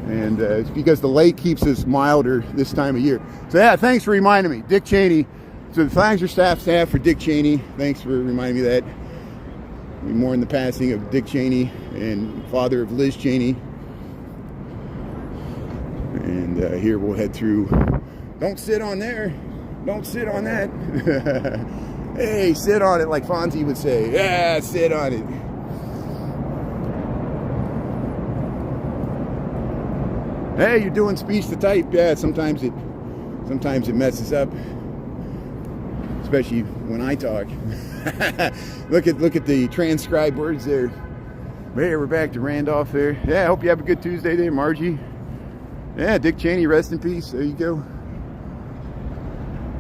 And it's because the lake keeps us milder this time of year. So yeah, thanks for reminding me. Dick Cheney. So thanks for staff for Dick Cheney. Thanks for reminding me of that. We mourn the passing of Dick Cheney and father of Liz Cheney. And here we'll head through. Don't sit on there. Don't sit on that. Hey, sit on it, like Fonzie would say. Yeah, sit on it. Hey, you're doing speech to type. Yeah, sometimes it messes up, especially when I talk. look at the transcribed words there. Hey, we're back to Randolph there. Yeah, I hope you have a good Tuesday there, Margie. Yeah, Dick Cheney, rest in peace. There you go.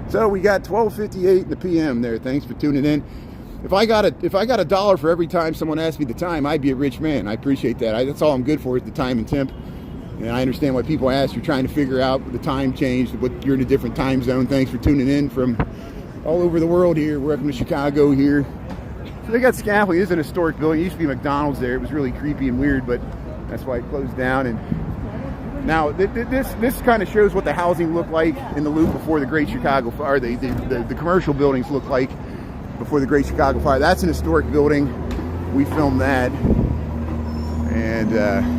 So we got 12:58 in the PM there. Thanks for tuning in. If I got a dollar for every time someone asked me the time, I'd be a rich man. I appreciate that. That's all I'm good for is the time and temp. And I understand why people ask. You're trying to figure out the time change, but you're in a different time zone. Thanks for tuning in from all over the world here. We're up in Chicago here. So they got scaffolding. This is an historic building. It used to be McDonald's there. It was really creepy and weird, but that's why it closed down. And now this kind of shows what the housing looked like in the Loop before the Great Chicago Fire. The commercial buildings looked like before the Great Chicago Fire. That's an historic building. We filmed that. And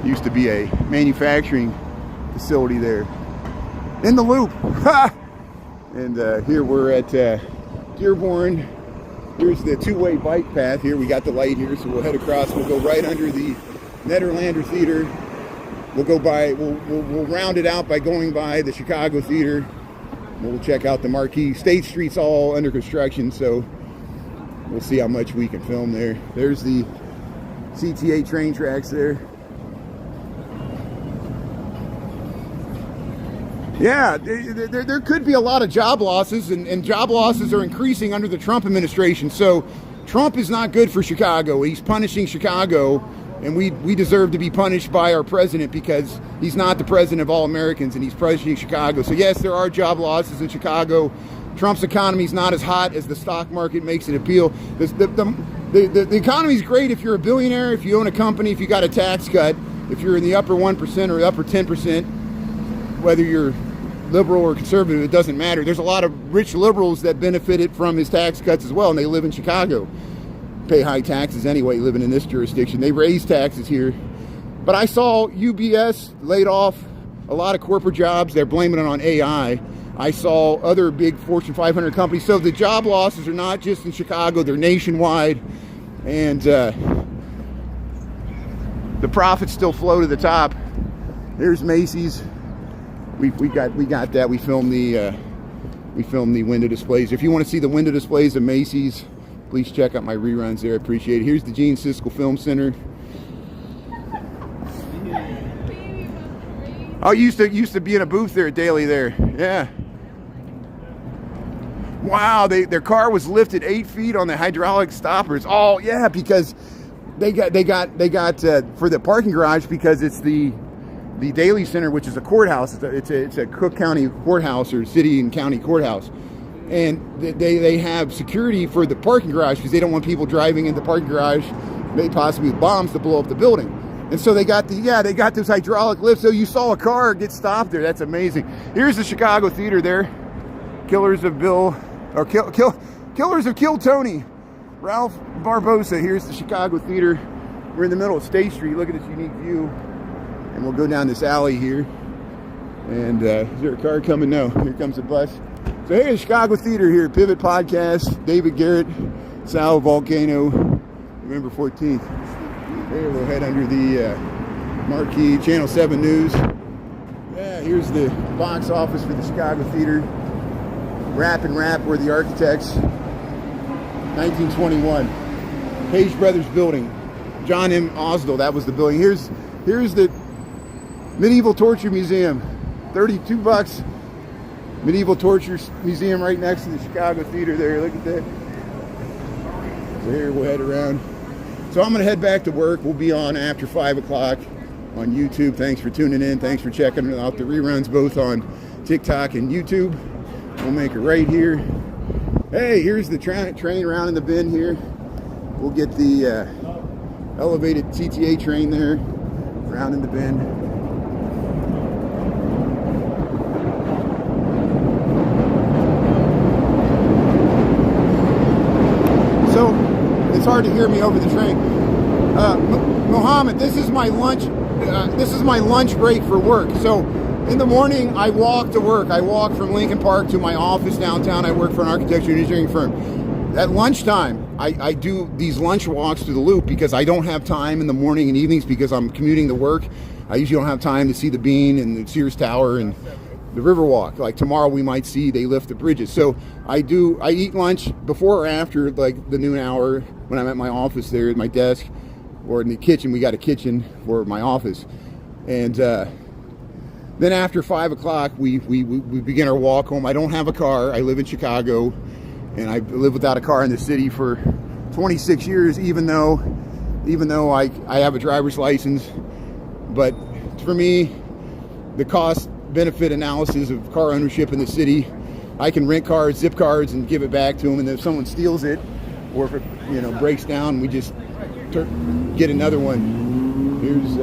used to be a manufacturing facility there in the Loop. And here we're at Dearborn. Here's the two-way bike path here. We got the light here, so we'll head across. We'll go right under the Nederlander Theater. We'll go by, we'll round it out by going by the Chicago Theater. We'll check out the marquee. State Street's all under construction, so we'll see how much we can film there. There's the CTA train tracks there. Yeah, there could be a lot of job losses, and job losses are increasing under the Trump administration. So Trump is not good for Chicago. He's punishing Chicago, and we deserve to be punished by our president because he's not the president of all Americans, and he's punishing Chicago. So yes, there are job losses in Chicago. Trump's economy is not as hot as the stock market makes it appeal. The economy is great if you're a billionaire, if you own a company, if you got a tax cut, if you're in the upper 1% or the upper 10%, whether you're liberal or conservative, it doesn't matter. There's a lot of rich liberals that benefited from his tax cuts as well, and they live in Chicago. Pay high taxes anyway, living in this jurisdiction. They raise taxes here. But I saw UBS laid off a lot of corporate jobs. They're blaming it on AI. I saw other big Fortune 500 companies. So the job losses are not just in Chicago, they're nationwide. And the profits still flow to the top. There's Macy's. We got that. We filmed the window displays. If you want to see the window displays of Macy's, please check out my reruns there. I appreciate it. Here's the Gene Siskel Film Center. Oh, used to be in a booth there at Daley there. Yeah. Wow, their car was lifted 8 feet on the hydraulic stoppers. Oh yeah, because they got for the parking garage, because it's the Daley Center, which is a courthouse. It's a Cook County courthouse, or city and county courthouse, and they have security for the parking garage because they don't want people driving in the parking garage, maybe possibly with bombs, to blow up the building. And so they got this hydraulic lift. So you saw a car get stopped there. That's amazing. Here's the Chicago Theater there. Killers of Kill Tony. Ralph Barbosa. Here's the Chicago Theater. We're in the middle of State Street. Look at this unique view. And we'll go down this alley here. And is there a car coming? No. Here comes a bus. So here's Chicago Theater here. Pivot Podcast. David Garrett. Sal Volcano. November 14th. There, we'll head under the marquee Channel 7 News. Yeah, here's the box office for the Chicago Theater. Rap and Rap were the architects. 1921. Page Brothers Building. John M. Osdell, that was the building. Here's the Medieval Torture Museum. $32. Medieval Torture Museum right next to the Chicago Theater there. Look at that. So here we'll head around. So I'm going to head back to work. We'll be on after 5 o'clock on YouTube. Thanks for tuning in. Thanks for checking out the reruns both on TikTok and YouTube. We'll make it right here. Hey, here's the train around in the bend here. We'll get the elevated CTA train there around in the bend. So it's hard to hear me over the train. Mohammed, this is my lunch. This is my lunch break for work. So in the morning, I walk to work. I walk from Lincoln Park to my office downtown. I work for an architecture and engineering firm. At lunchtime, I do these lunch walks through the loop because I don't have time in the morning and evenings because I'm commuting to work. I usually don't have time to see the Bean and the Sears Tower and the Riverwalk. Like tomorrow we might see they lift the bridges. So I eat lunch before or after like the noon hour when I'm at my office there at my desk or in the kitchen. We got a kitchen for my office. And then after 5 o'clock, we begin our walk home. I don't have a car. I live in Chicago, and I lived without a car in the city for 26 years, even though I have a driver's license. But for me, the cost-benefit analysis of car ownership in the city, I can rent cars, zip cards, and give it back to them. And if someone steals it, or if it breaks down, we just get another one. Here's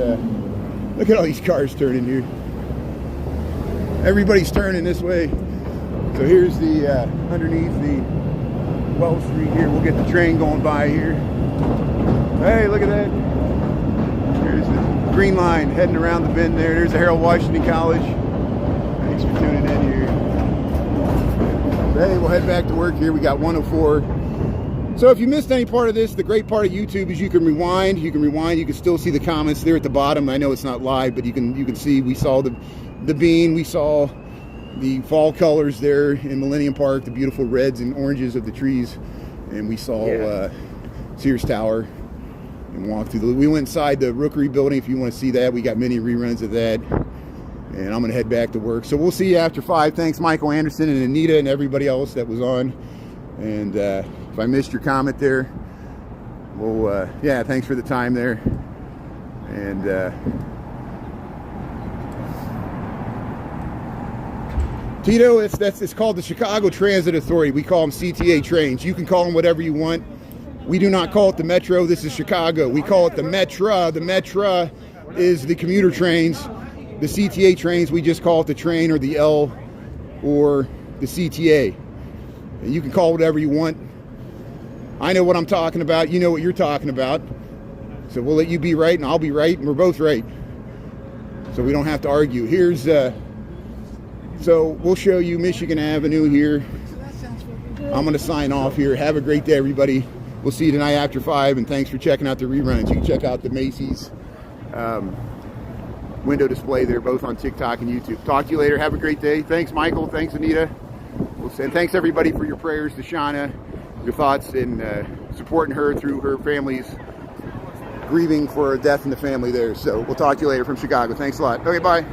look at all these cars turning here. Everybody's turning this way. So here's the underneath the Wells Street here. We'll get the train going by here. Hey, look at that. Here's the Green Line heading around the bend there. There's the Harold Washington College. Thanks for tuning in here. Hey, we'll head back to work here. We got 104. So if you missed any part of this, the great part of YouTube is you can rewind. You can still see the comments there at the bottom. I know it's not live, but you can see we saw the Bean. We saw the fall colors there in Millennium Park, the beautiful reds and oranges of the trees, and we saw Sears Tower and walked through. We went inside the Rookery building. If you want to see that, we got many reruns of that. And I'm going to head back to work. So we'll see you after 5. Thanks, Michael Anderson and Anita and everybody else that was on. And if I missed your comment there, well, thanks for the time there. And Tito, it's called the Chicago Transit Authority. We call them CTA trains. You can call them whatever you want. We do not call it the Metro. This is Chicago. We call it the Metra. The Metra is the commuter trains. The CTA trains, we just call it the train or the L or the CTA. And you can call it whatever you want. I know what I'm talking about. You know what you're talking about. So we'll let you be right and I'll be right and we're both right. So we don't have to argue. Here's, so we'll show you Michigan Avenue here. I'm going to sign off here. Have a great day, everybody. We'll see you tonight after 5, and thanks for checking out the reruns. You can check out the Macy's window display there, both on TikTok and YouTube. Talk to you later. Have a great day. Thanks, Michael. Thanks, Anita. And thanks, everybody, for your prayers to Shauna, your thoughts in supporting her through her family's grieving for a death in the family there. So we'll talk to you later from Chicago. Thanks a lot. Okay, bye.